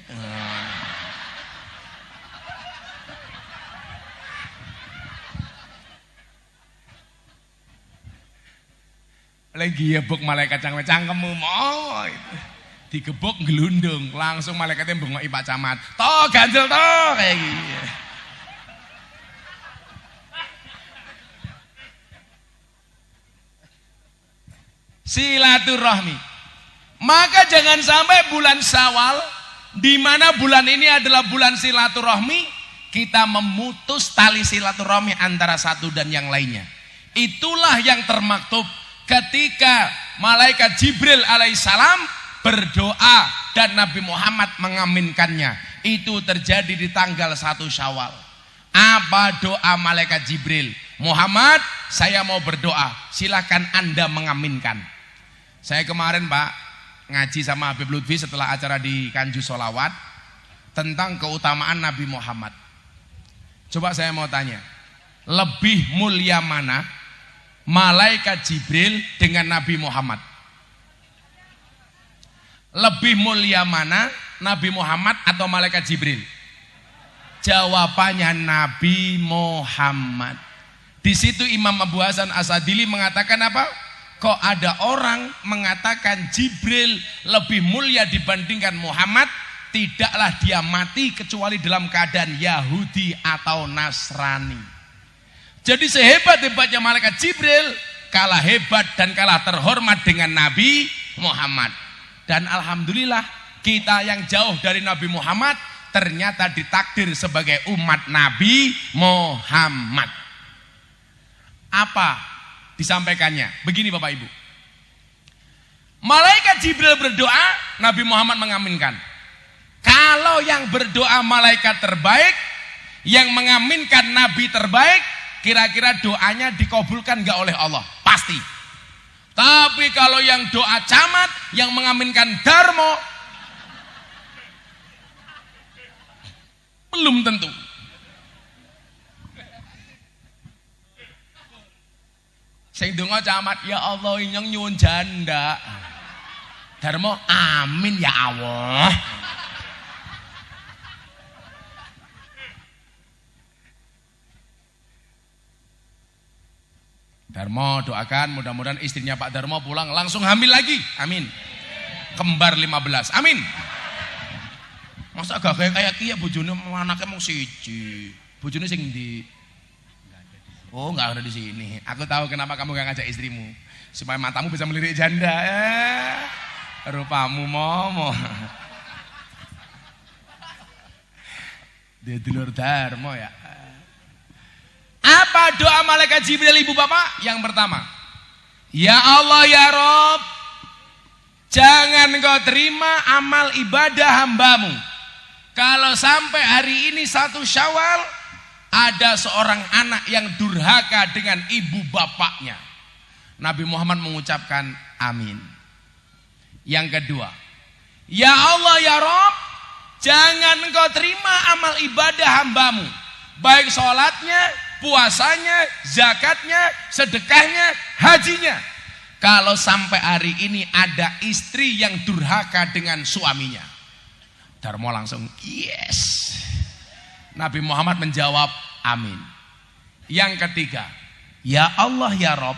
Lagi gebuk malaikat cangkemmu mau. Digebuk gelundung, langsung malaikatnya bengoki Pak Camat. Toh ganjel toh kayak gini. Silaturahmi. Maka jangan sampai bulan Syawal, di mana bulan ini adalah bulan silaturahmi, kita memutus tali silaturahmi antara satu dan yang lainnya. Itulah yang termaktub ketika malaikat Jibril alaihissalam berdoa dan Nabi Muhammad mengaminkannya. Itu terjadi di tanggal 1 Syawal. Apa doa malaikat Jibril? Muhammad, saya mau berdoa, silakan Anda mengaminkan. Saya kemarin Pak ngaji sama Habib Lutfi setelah acara di Kanju Solawat tentang keutamaan Nabi Muhammad. Coba saya mau tanya, lebih mulia mana malaikat Jibril dengan Nabi Muhammad? Lebih mulia mana Nabi Muhammad atau malaikat Jibril? Jawabannya Nabi Muhammad. Di situ Imam Abu Hasan Asadili mengatakan apa? Kok ada orang mengatakan Jibril lebih mulia dibandingkan Muhammad? Tidaklah dia mati kecuali dalam keadaan Yahudi atau Nasrani. Jadi sehebat-hebatnya malaikat Jibril, kalah hebat dan kalah terhormat dengan Nabi Muhammad. Dan alhamdulillah kita yang jauh dari Nabi Muhammad ternyata ditakdir sebagai umat Nabi Muhammad. Apa disampaikannya? Begini Bapak Ibu. Malaikat Jibril berdoa, Nabi Muhammad mengaminkan. Kalau yang berdoa malaikat terbaik, yang mengaminkan Nabi terbaik, kira-kira doanya dikabulkan gak oleh Allah? Pasti. Tapi kalau yang doa camat, yang mengaminkan Darmo, belum tentu. Sing donga camat, ya Allah inyong nyuwun janda. Darmo, amin ya Allah. Darmo doakan mudah-mudahan istrinya Pak Darmo pulang langsung hamil lagi. Amin. Kembar 15. Amin. Masa gak kayak kia bojone anaknya mau siji. Bojone sing ndi? Oh, enggak ada di sini. Aku tahu kenapa kamu gak ngajak istrimu. Supaya matamu bisa melirik janda. Rupamu momo. Dia dulur Darmo ya. Apa doa malaikat Jibril ibu bapak? Yang pertama, ya Allah ya Rob, jangan kau terima amal ibadah hambamu kalau sampai hari ini 1 Syawal ada seorang anak yang durhaka dengan ibu bapaknya. Nabi Muhammad mengucapkan amin. Yang kedua, ya Allah ya Rob, jangan kau terima amal ibadah hambamu, baik sholatnya, puasanya, zakatnya, sedekahnya, hajinya. Kalau sampai hari ini ada istri yang durhaka dengan suaminya, Darmo langsung yes. Nabi Muhammad menjawab amin. Yang ketiga, ya Allah ya Rob,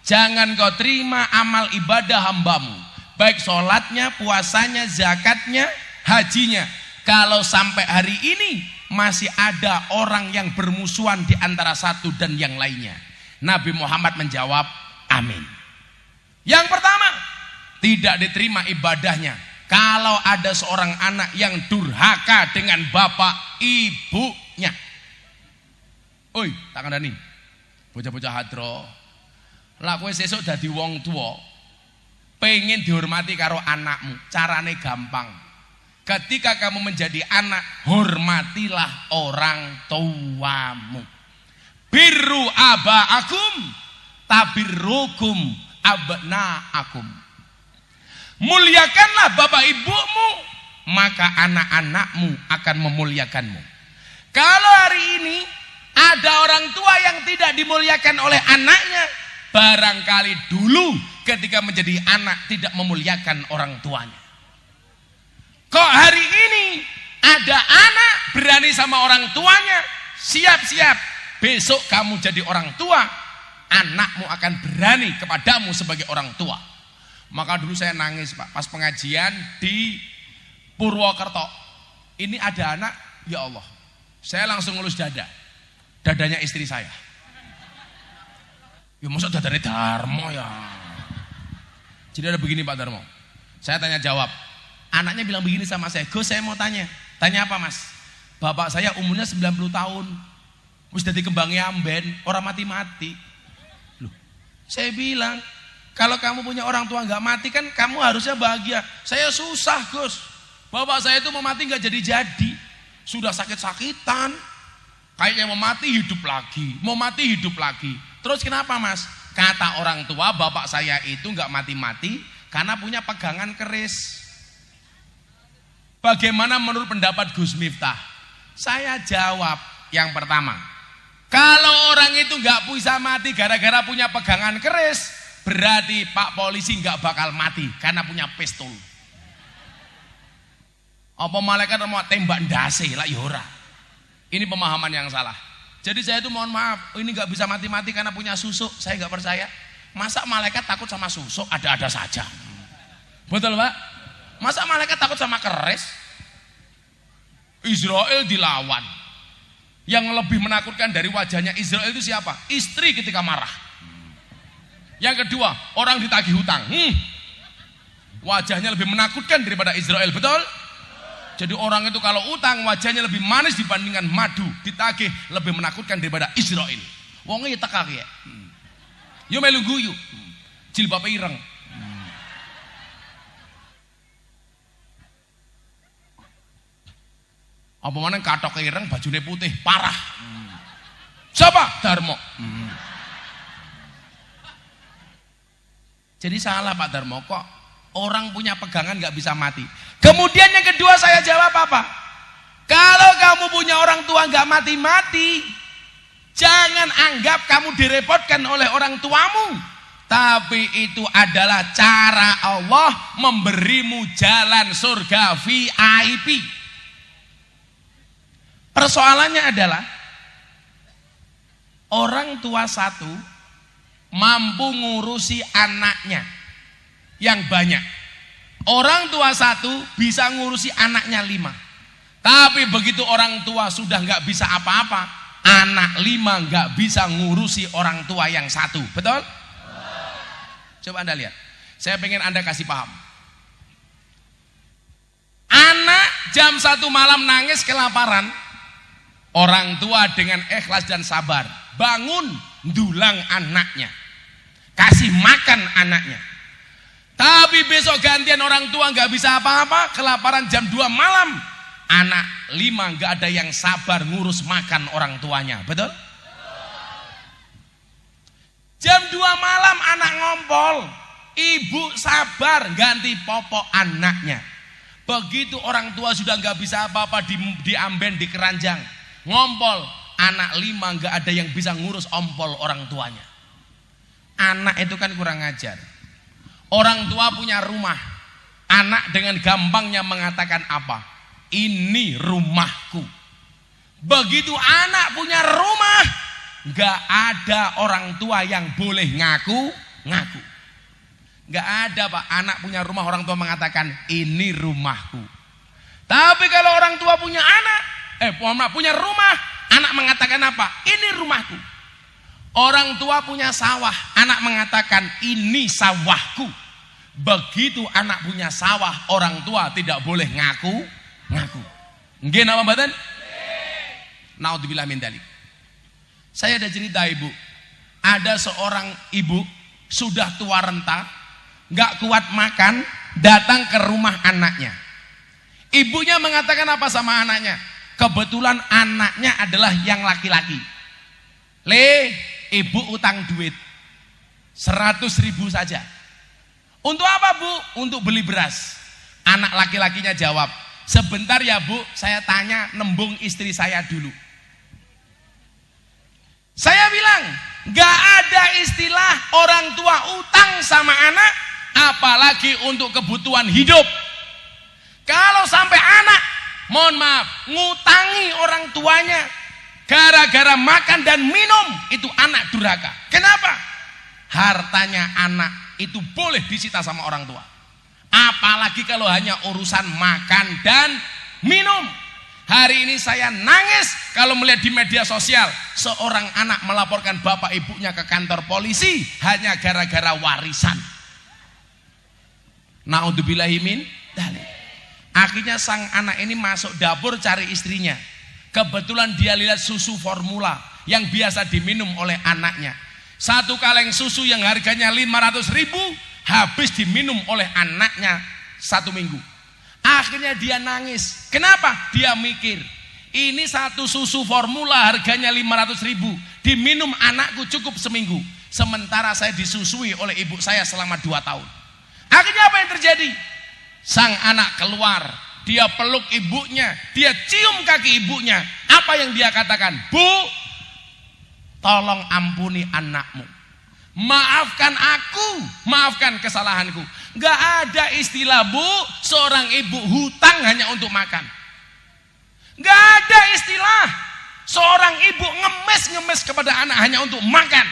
jangan kau terima amal ibadah hambamu, baik sholatnya, puasanya, zakatnya, hajinya, kalau sampai hari ini masih ada orang yang bermusuhan di antara satu dan yang lainnya. Nabi Muhammad menjawab amin. Yang pertama, tidak diterima ibadahnya kalau ada seorang anak yang durhaka dengan bapak ibunya. Oi, tak kandani. Bocah-bocah hadro. Lah kowe sesuk dadi wong tua, pengen dihormati karo anakmu, carane gampang. Ketika kamu menjadi anak, hormatilah orang tuamu. Birru abaakum tabirrukum abnaakum. Muliakanlah bapak ibumu, maka anak-anakmu akan memuliakanmu. Kalau hari ini ada orang tua yang tidak dimuliakan oleh anaknya, barangkali dulu ketika menjadi anak tidak memuliakan orang tuanya. Kok hari ini ada anak berani sama orang tuanya, siap-siap besok kamu jadi orang tua, anakmu akan berani kepadamu sebagai orang tua. Maka dulu saya nangis Pak, pas pengajian di Purwokerto. Ini ada anak, ya Allah, saya langsung ngelus dadanya istri saya. Ya masa dadanya Darmo ya. Jadi ada begini Pak Darmo, saya tanya jawab. Anaknya bilang begini sama saya, Gus saya mau tanya apa mas? Bapak saya umurnya 90 tahun, wis dadi kembangnya amben, orang mati-mati. Loh, saya bilang, kalau kamu punya orang tua nggak mati kan kamu harusnya bahagia. Saya susah Gus, bapak saya itu mau mati nggak jadi-jadi, sudah sakit-sakitan, kayaknya mau mati hidup lagi, mau mati hidup lagi. Terus kenapa mas? Kata orang tua bapak saya itu nggak mati-mati karena punya pegangan keris. Bagaimana menurut pendapat Gus Miftah? Saya jawab yang pertama, kalau orang itu nggak bisa mati gara-gara punya pegangan keris, berarti Pak Polisi nggak bakal mati karena punya pistol. Apa malaikat mau tembak ndase lah yora. Ini pemahaman yang salah. Jadi saya itu mohon maaf, ini nggak bisa mati-mati karena punya susuk, saya nggak percaya. Masa malaikat takut sama susuk? Ada-ada saja. Betul Pak? Masa malaikat takut sama keris? Israel dilawan. Yang lebih menakutkan dari wajahnya Israel itu siapa? Istri ketika marah. Yang kedua, orang ditagih hutang. Wajahnya lebih menakutkan daripada Israel, betul? Jadi orang itu kalau utang wajahnya lebih manis dibandingkan madu, ditagih lebih menakutkan daripada Israel. Wongnya tekak ya. Yo melu guyu. Jilbab ireng. Apa mana katok ireng bajunya putih parah. Siapa? Darmo. Jadi salah Pak Darmo, kok orang punya pegangan nggak bisa mati. Kemudian yang kedua saya jawab apa? Kalau kamu punya orang tua nggak mati-mati, jangan anggap kamu direpotkan oleh orang tuamu. Tapi itu adalah cara Allah memberimu jalan surga VIP. Persoalannya adalah orang tua satu mampu ngurusi anaknya yang banyak. Orang tua satu bisa ngurusi anaknya 5. Tapi begitu orang tua sudah nggak bisa apa-apa, anak 5 nggak bisa ngurusi orang tua yang 1. Betul? Coba Anda lihat. Saya pengen Anda kasih paham. Anak jam 1 malam nangis kelaparan, orang tua dengan ikhlas dan sabar bangun ndulang anaknya, kasih makan anaknya. Tapi besok gantian orang tua nggak bisa apa-apa, kelaparan jam 2 malam, anak 5 nggak ada yang sabar ngurus makan orang tuanya. Betul? Jam 2 malam anak ngompol, ibu sabar ganti popok anaknya. Begitu orang tua sudah nggak bisa apa-apa, diamben di keranjang, ngompol, anak 5 nggak ada yang bisa ngurus ompol orang tuanya. Anak itu kan kurang ajar. Orang tua punya rumah, anak dengan gampangnya mengatakan apa? Ini rumahku. Begitu anak punya rumah, nggak ada orang tua yang boleh ngaku. Nggak ada Pak, anak punya rumah orang tua mengatakan ini rumahku. Tapi kalau orang tua punya punya rumah, anak mengatakan apa? Ini rumahku. Orang tua punya sawah, anak mengatakan ini sawahku. Begitu anak punya sawah, orang tua tidak boleh ngaku. Nggih napa mboten? Naudzubillah min dzalik. Saya ada cerita Ibu. Ada seorang ibu sudah tua renta, nggak kuat makan, datang ke rumah anaknya. Ibunya mengatakan apa sama anaknya? Kebetulan anaknya adalah yang laki-laki. Ibu utang duit 100.000 saja. Untuk apa Bu? Untuk beli beras. Anak laki-lakinya jawab, sebentar ya Bu, saya tanya nembung istri saya dulu. Saya bilang, gak ada istilah orang tua utang sama anak, apalagi untuk kebutuhan hidup. Kalau sampai anak, mohon maaf, ngutangi orang tuanya gara-gara makan dan minum, itu anak durhaka. Kenapa? Hartanya anak itu boleh disita sama orang tua. Apalagi kalau hanya urusan makan dan minum. Hari ini saya nangis kalau melihat di media sosial seorang anak melaporkan bapak ibunya ke kantor polisi hanya gara-gara warisan. Naudzubillahi min dzalik. Akhirnya sang anak ini masuk dapur cari istrinya. Kebetulan dia lihat susu formula yang biasa diminum oleh anaknya. Satu kaleng susu yang harganya 500.000 habis diminum oleh anaknya 1 minggu. Akhirnya dia nangis. Kenapa? Dia mikir, ini satu susu formula harganya 500.000, diminum anakku cukup seminggu. Sementara saya disusui oleh ibu saya selama 2 tahun. Akhirnya apa yang terjadi? Sang anak keluar, dia peluk ibunya, dia cium kaki ibunya. Apa yang dia katakan? Bu, tolong ampuni anakmu. Maafkan aku, maafkan kesalahanku. Gak ada istilah Bu, seorang ibu hutang hanya untuk makan. Gak ada istilah seorang ibu ngemes kepada anak hanya untuk makan.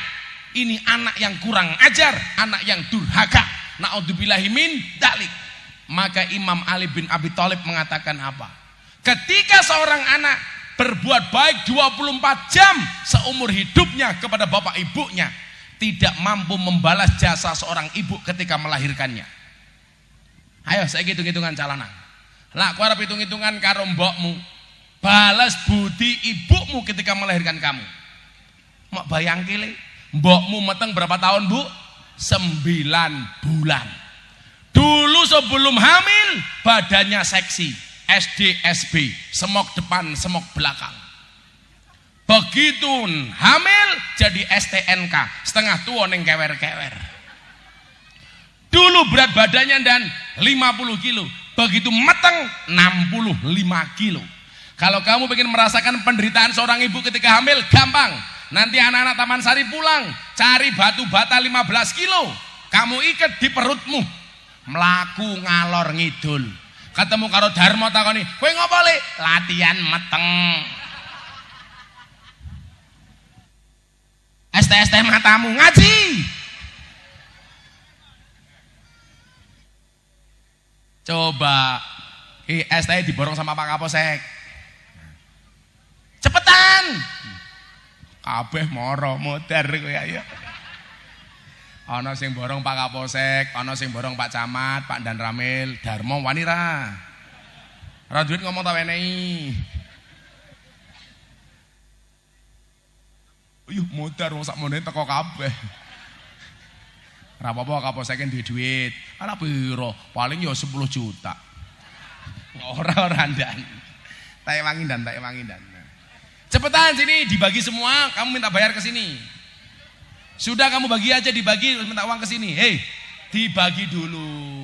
Ini anak yang kurang ajar, anak yang durhaka. Naudzubillahi min dzalik. Maka Imam Ali bin Abi Thalib mengatakan apa? Ketika seorang anak berbuat baik 24 jam seumur hidupnya kepada bapak ibunya, tidak mampu membalas jasa seorang ibu ketika melahirkannya. Ayo saya hitung-hitungan calana. Lah aku harap hitung-hitungan karo mbokmu. Balas budi ibumu ketika melahirkan kamu. Mak bayang kile, mbokmu meteng berapa tahun Bu? 9 bulan. Dulu sebelum hamil badannya seksi, SD, SB, semok depan, semok belakang. Begitu hamil jadi STNK, setengah tua neng kewer-kewer. Dulu berat badannya dan 50 kilo, begitu meteng 65 kilo. Kalau kamu ingin merasakan penderitaan seorang ibu ketika hamil, gampang. Nanti anak-anak Taman Sari pulang, cari batu bata 15 kilo, kamu ikat di perutmu, melaku ngalor ngidul. Ketemu karo Darmo takoni, kowe ngopo Le? Latihan meteng. ST matamu ngaji. Coba ST diborong sama Pak Kapolsek. Cepetan. Kabeh moro modar kowe ayo. Ana sing borong Pak Kapolsek, ana sing borong Pak Camat, Pak Dan Ramil, Darmo wani ra. Ora duit ngomong tak wenehi. Yuh modar wong sakmene teko kabeh. Ora apa-apa Kapolsek duwe duit. Ana piro? Paling ya 10 juta. Ora ndan. Tak ewangi dan. Cepetan sini dibagi semua, kamu minta bayar ke sini. Sudah kamu bagi aja, dibagi minta uang ke sini. Hei, dibagi dulu.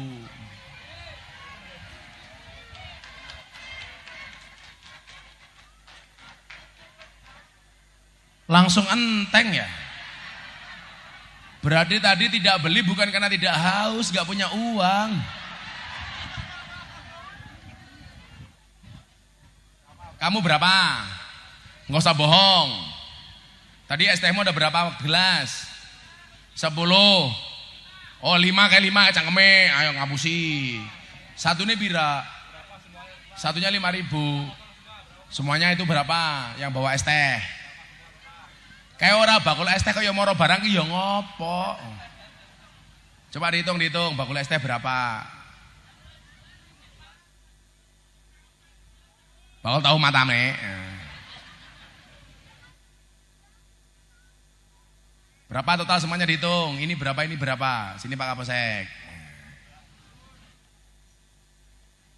Langsung enteng ya. Berarti tadi tidak beli bukan karena tidak haus, gak punya uang. Kamu berapa? Nggak usah bohong. Tadi es tehmu ada berapa gelas? 10. Oh 5 kayak 5 cangkeme, ayo ngapusi. Satunya bira. Satunya 5.000. Semuanya itu berapa yang bawa es teh? Kayak ora bakul es teh kaya moro barang ki ya ngopo. Coba dihitung bakul es teh berapa? Bakul tahu matame. Berapa total semuanya dihitung? Ini berapa, ini berapa? Sini Pak Kapolsek.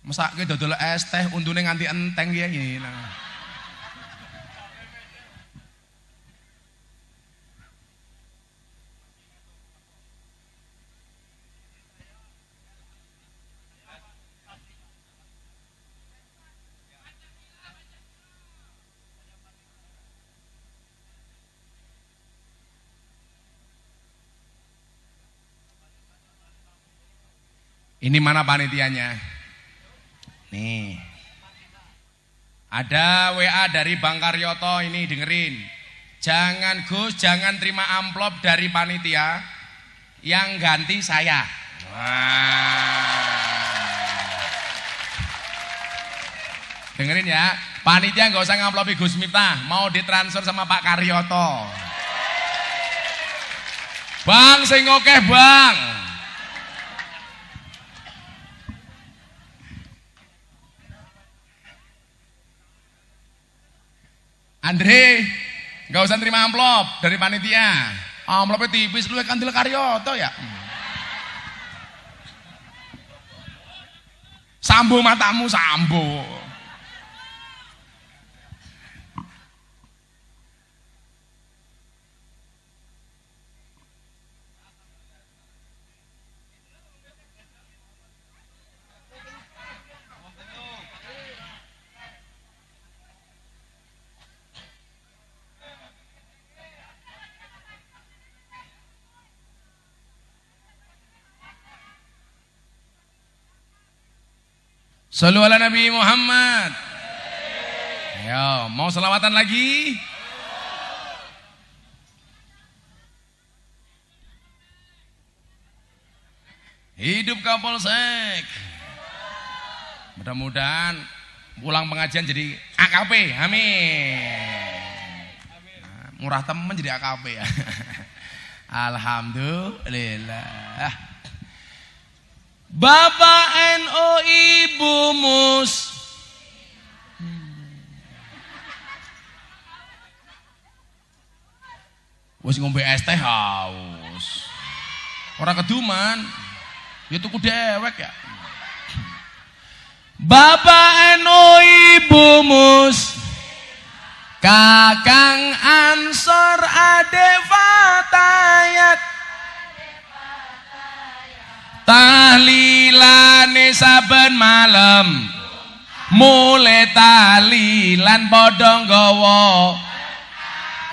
Masa ke dodol es teh untune nganti enteng ya ini. Ini mana panitianya? Nih. Ada WA dari Bang Karyoto ini dengerin. Jangan Gus, jangan terima amplop dari panitia. Yang ganti saya. Dengerin ya. Panitia nggak usah ngamplopi Gus Miftah, mau ditransfer sama Pak Karyoto. Bang sing okeh, Bang. Andre, nggak usah terima amplop dari panitia. Amplopnya tipis, lu Kandil Karyoto ya. Sambo matamu, sambo. Sallu ala Nabi Muhammad. Ayo, mau selawatan lagi? Hidup Kapolsek. Mudah-mudahan pulang pengajian jadi AKP. Amin. Murah temen jadi AKP ya. Alhamdulillah. Bapak NU Ibu Mus. Wis ngombe es teh haus. Ora keduman. Ya tuku dewek ya. Bapak NU Ibu Mus. Kakang Ansor Ade Fatayat. Tahlilane saben malam mulai tahlilan padha nggawa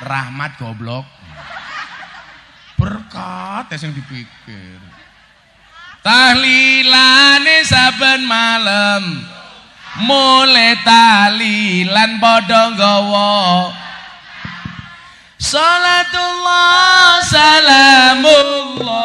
rahmat goblok berkat sing dipikir. Tahlilane saben malam mulai tahlilan padha nggawa salatullah salamullah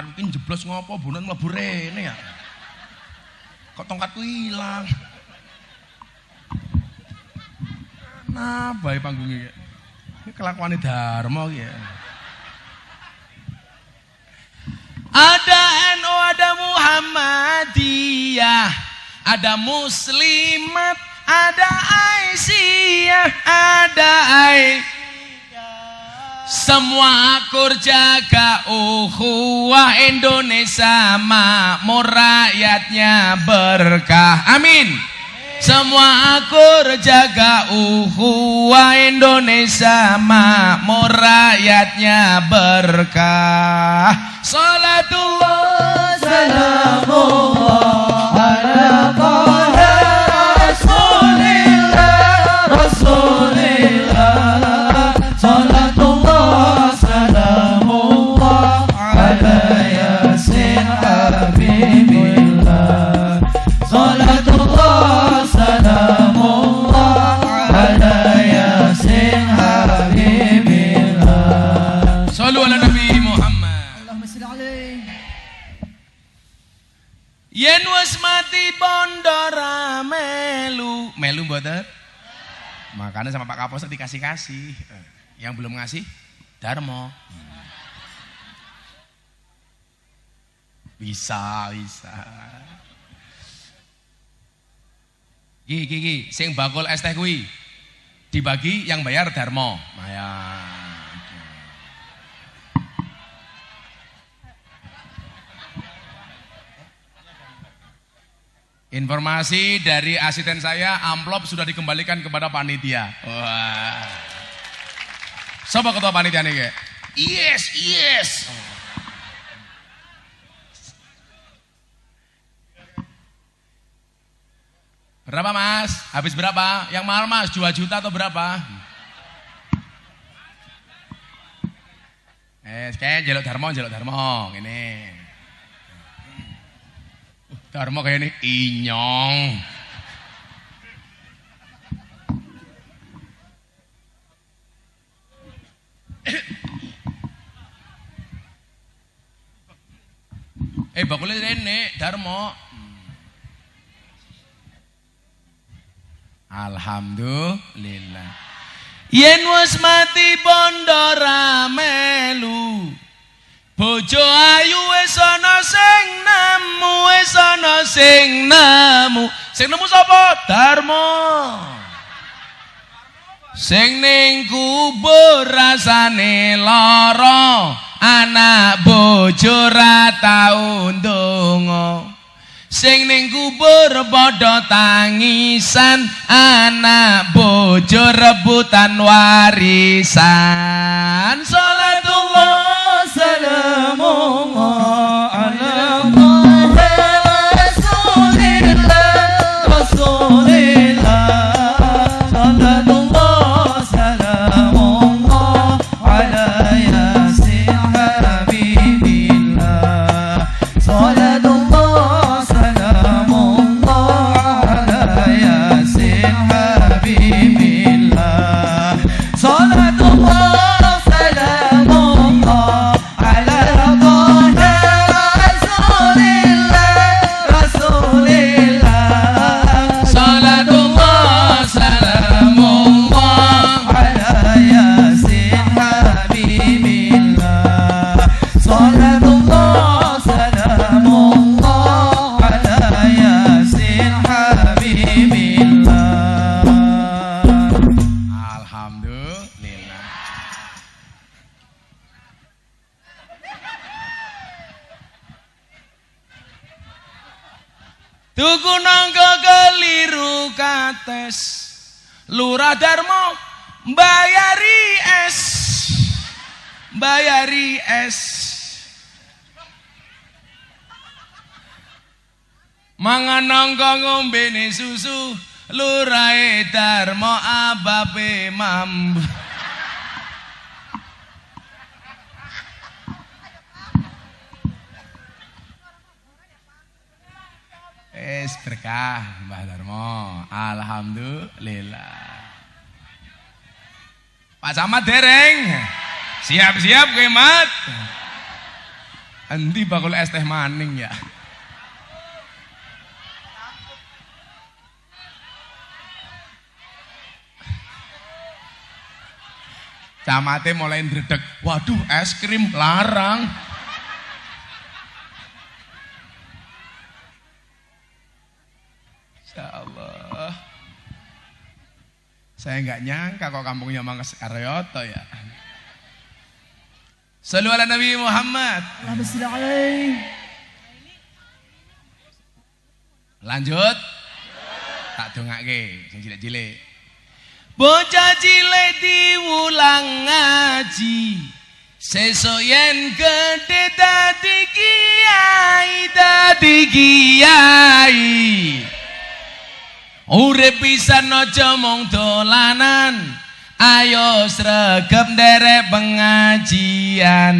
tongkat iki jeblos ngopo bunan mlebu rene ya. Kok tongkatku ilang. Nah, bae panggungnya. Ini kelakuane Darmo iki ya. Ada NU, ada Muhammadiyah, ada Muslimat, ada Aisyah, ada semua akur jaga ukhuwah Indonesia makmur rakyatnya berkah. Amin. Semua akur jaga ukhuwah Indonesia makmur rakyatnya berkah. Salatullah salamullah ala taha rasulillah rasulillah salatullah salamullah ala yasin habibillah salatullah salamullah ala yasin habibillah. Sallu ala Nabi Muhammad. Yen wis mati bondora melu mboten? Makanya sama Pak Kapolsek dikasih-kasih. Yang belum ngasih Darmo. Bisa. Gigi, sing bakul es teh kuwi dibagi yang bayar Darmo. Maya. Informasi dari asisten saya, amplop sudah dikembalikan kepada panitia. Wah. Siapa ketua panitia nih, Kek? Yes. Berapa, Mas? Habis berapa? Yang mahal, Mas, 2 juta atau berapa? Kayak jelok Darmo. Ini. Darmo kayak ini inyong. Bakulnya rene Darmo. Alhamdulillah. Yen wis mati bondora melu. Bojo ayu wis ana sing nemu, sing nemu sapa? Darmo. Sing ning kubur rasane lara, anak bojo ra tau ndonga. Sing ning kubur padha tangisan, anak bojo rebutan warisan. Salatullah salamullah ala rasulillah salatullah salamullah ala yasin habibillah salatullah salamullah ala yasin habibillah salatullah tuku nangka keliru kates, Lurah Darmo bayari es. Mangan nangka ngombene susu, Lurah Darmo abape mambu. Berkah Mbah Darmo, alhamdulillah. Pak Camat dereng, siap-siap kemat. Endi bakul es teh maning ya. Camate mulai ndredeg. Waduh, es krim larang. Insyaallah. Saya nggak nyangka kok kampungnya Mangas Aryoto ya. Sallu ala Nabi Muhammad. Lanjut. Tak dongake sing cilik-cilik. Bocah cilik diulang ngaji. Sesuk yen gedhe dadi kiai. Urip pisan aja mung dolanan. Ayo sregep nderek pengajian.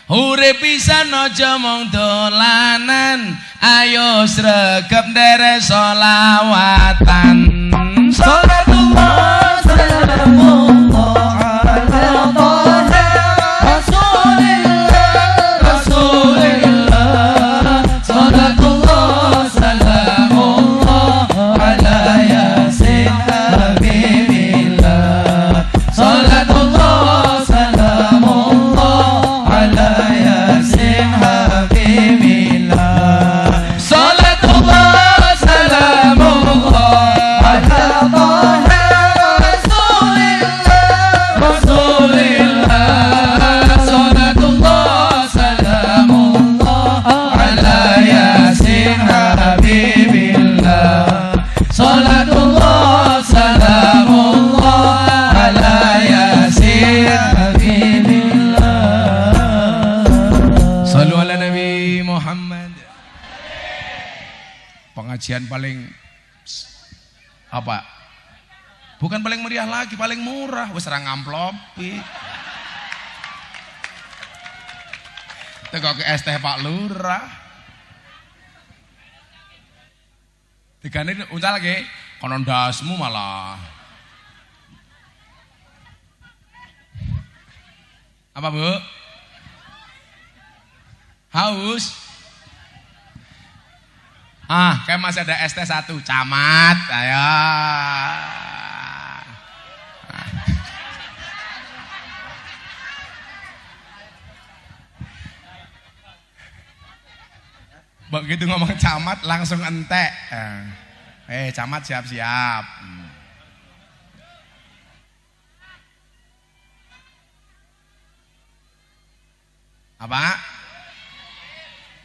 Urip pisan aja mung dolanan. Ayo sregep nderek sholawatan. Salatullah salamullah ala Taha Rasulillah. Salatullah salamullah ala Yasin Habibillah. Salatullah salamullah ala Yasin Habibillah. Salatullah salamullah ala Taha Rasulillah. Salatullah salamullah ala Yasin Habibillah. Salatullah salamullah ala Yasin Habibillah. Sallu ala Nabi Muhammad. Pengajian paling apa? Bukan paling meriah lagi, paling murah. Wis ra ngamplopi. Teko ke es teh Pak Lurah. Digane uncal lagi, kono ndasmu malah. Apa, Bu? Haus? Kayak masih ada es teh satu, camat, ayo. Begitu ngomong camat langsung entek. Camat siap-siap. Apa?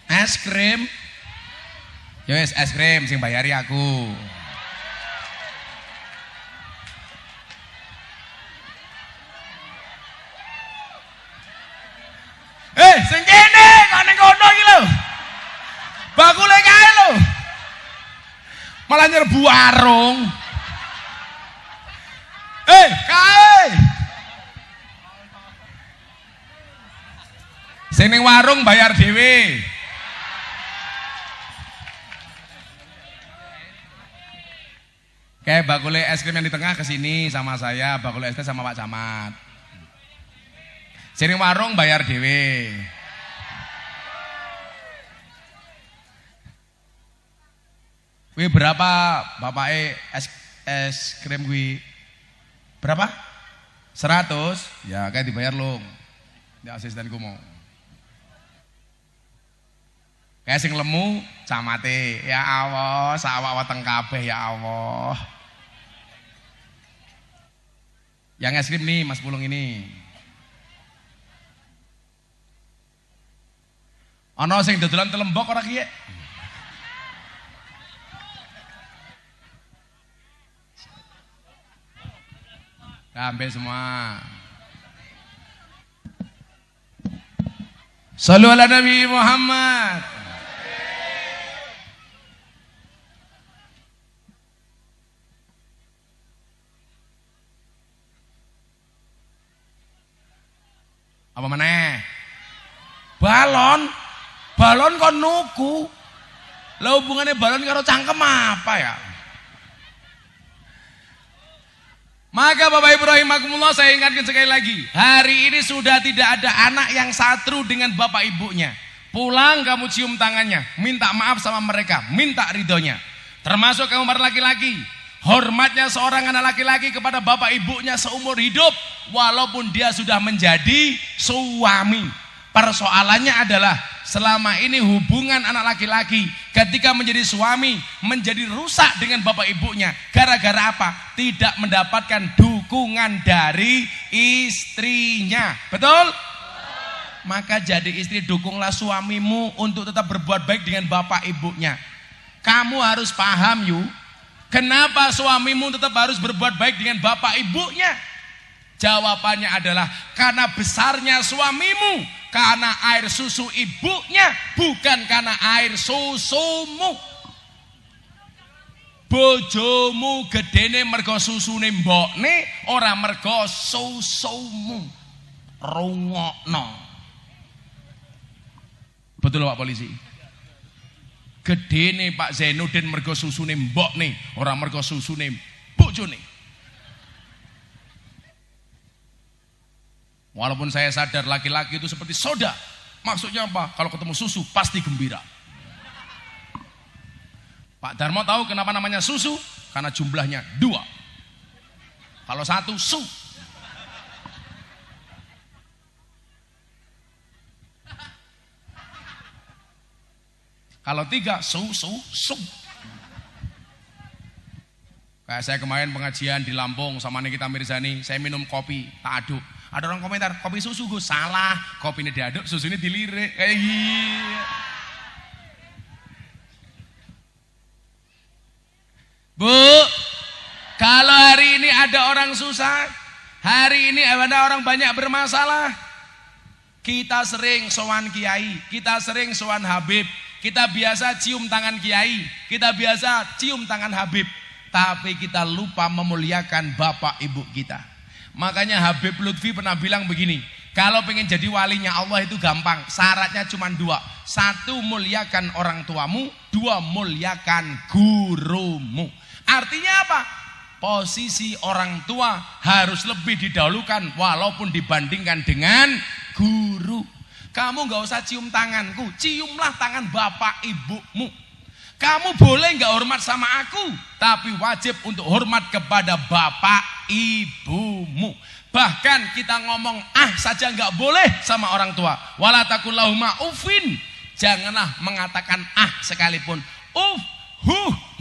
Es krim. Yes, es krim sing bayari aku. Sing kene kok ning kono iki lho. Bakule kae lho. Malah nyerbu warung. Kae. Sing ning warung bayar dhewe. Kayak bakule es krim yang di tengah ke sini sama saya, bakule es teh sama Pak Camat. Sini warung bayar dhewe. Kuwi berapa bapake es krim kuwi? Berapa? 100? Ya kayak dibayar lho. Ya asistenku mau. Kayak sing lemu camate. Ya Allah, sawak weteng kabeh ya Allah. Yang es krim nih Mas Pulung ini. Ana sing dodolan telembok ora kiye? Ambil semua. Sallu ala Nabi Muhammad. Apa meneh? Balon. Balon kon nuku. Lah hubungannya balon karo cangkem apa ya? Maka Bapak Ibu rahimakumullah, saya ingatkan sekali lagi, hari ini sudah tidak ada anak yang satru dengan bapak ibunya. Pulang kamu cium tangannya, minta maaf sama mereka, minta ridhonya. Termasuk kamu para laki-laki, hormatnya seorang anak laki-laki kepada bapak ibunya seumur hidup, walaupun dia sudah menjadi suami. Persoalannya adalah selama ini hubungan anak laki-laki ketika menjadi suami menjadi rusak dengan bapak ibunya. Gara-gara apa? Tidak mendapatkan dukungan dari istrinya. Betul? Maka jadi istri, dukunglah suamimu untuk tetap berbuat baik dengan bapak ibunya. Kamu harus paham yuk, kenapa suamimu tetap harus berbuat baik dengan bapak ibunya? Jawabannya adalah karena besarnya suamimu, karena air susu ibunya, bukan karena air susumu. Bojomu gedene mergo susune mbokne, ora mergo susumu. Rungokno. Betul Pak Polisi? Gedene Pak Zainuddin mergo susune mbokne, ora mergo susune bojone. Walaupun saya sadar laki-laki itu seperti soda. Maksudnya apa? Kalau ketemu susu pasti gembira. Pak Darmo tahu kenapa namanya susu? Karena jumlahnya 2. Kalau 1 su. Kalau 3 su. Kayak saya kemarin pengajian di Lampung sama Nikita Mirzani, saya minum kopi, tak aduk. Ada orang komentar, kopi susu Gus, salah. Kopi ini diaduk, susu ini dilirik. Bu, kalau hari ini ada orang susah, hari ini ada orang banyak bermasalah, kita sering sowan kiai, kita sering sowan Habib, kita biasa cium tangan kiai, kita biasa cium tangan Habib, tapi kita lupa memuliakan bapak ibu kita. Makanya Habib Lutfi pernah bilang begini, kalau pengen jadi walinya Allah itu gampang, syaratnya cuma 2. 1, muliakan orang tuamu, 2, muliakan gurumu. Artinya apa? Posisi orang tua harus lebih didahulukan walaupun dibandingkan dengan guru. Kamu gak usah cium tanganku, ciumlah tangan bapak ibumu. Kamu boleh gak hormat sama aku, tapi wajib untuk hormat kepada bapak ibumu. Bahkan kita ngomong saja gak boleh sama orang tua. Wala taqul lahuma uffin. Janganlah mengatakan sekalipun.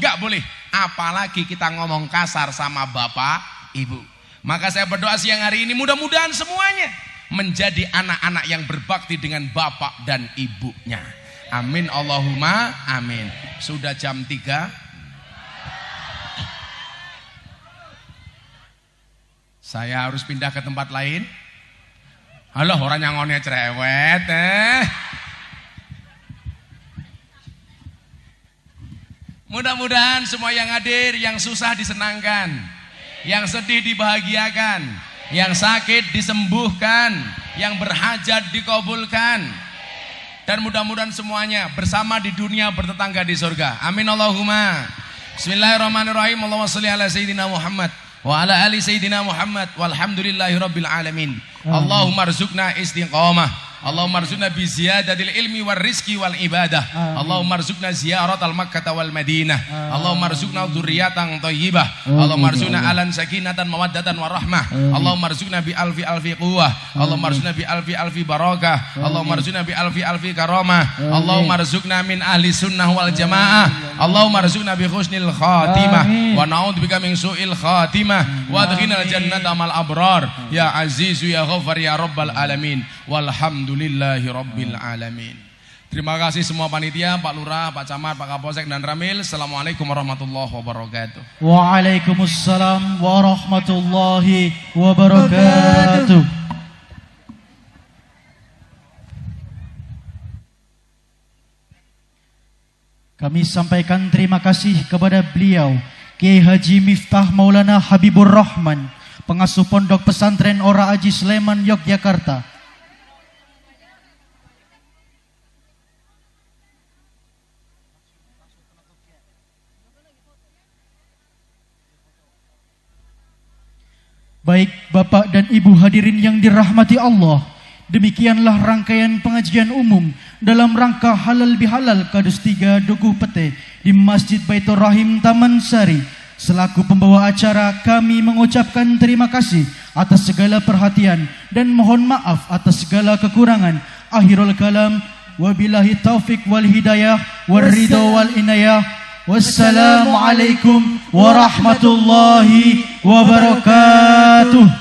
Gak boleh. Apalagi kita ngomong kasar sama bapak ibu. Maka saya berdoa siang hari ini mudah-mudahan semuanya menjadi anak-anak yang berbakti dengan bapak dan ibunya. Amin Allahumma amin. Sudah jam 3. Saya harus pindah ke tempat lain. Halo, orang nyangonnya cerewet Mudah-mudahan semua yang hadir, yang susah disenangkan, yang sedih dibahagiakan, yang sakit disembuhkan, yang berhajat dikabulkan. Dan mudah-mudahan semuanya bersama di dunia, bertetangga di surga. Amin Allahumma. Bismillahirrahmanirrahim. Allahumma sholli ala sayyidina Muhammad wa ala ali sayyidina Muhammad walhamdulillahi rabbil alamin. Allahumma rzuqna istiqamah. Allahumma rzuqna bi ziyadatil ilmi war rizqi wal ibadah. Allahumma rzuqna ziyaratal Makkah wal Madinah. Allahumma rzuqna dzurriyyatan thayyibah. Allahumma rzuqna alan sakinatan mawaddatan warahmah. Allahumma rzuqna bi alfi quwwah. Allahumma rzuqna bi alfi barakah. Allahumma rzuqna bi alfi karamah. Allahumma rzuqna min ahli sunnah wal jamaah. Allahumma rzuqna bi husnil khatimah wa na'udzubika min su'il khatimah wa adkhilnal jannata mal abrar ya azizu ya ghafar ya rabbal alamin. Walhamdulillahi rabbil alamin. Terima kasih semua panitia, Pak Lurah, Pak Camat, Pak Kapolsek dan Ramil. Assalamualaikum warahmatullahi wabarakatuh. Waalaikumsalam warahmatullahi wabarakatuh. Kami sampaikan terima kasih kepada beliau Kiai Haji Miftah Maulana Habibur Rahman, pengasuh Pondok Pesantren Ora Aji Sleman, Yogyakarta. Baik Bapak dan Ibu hadirin yang dirahmati Allah, Demikianlah rangkaian pengajian umum dalam rangka halal bihalal Kadus 3 Dukuh Pete di Masjid Baitur Rahim Taman Sari. Selaku pembawa acara, kami mengucapkan terima kasih atas segala perhatian dan mohon maaf atas segala kekurangan. Akhirul kalam, wabillahi taufik wal hidayah wal ridho wal inayah. Wassalamualaikum warahmatullahi wabarakatuh.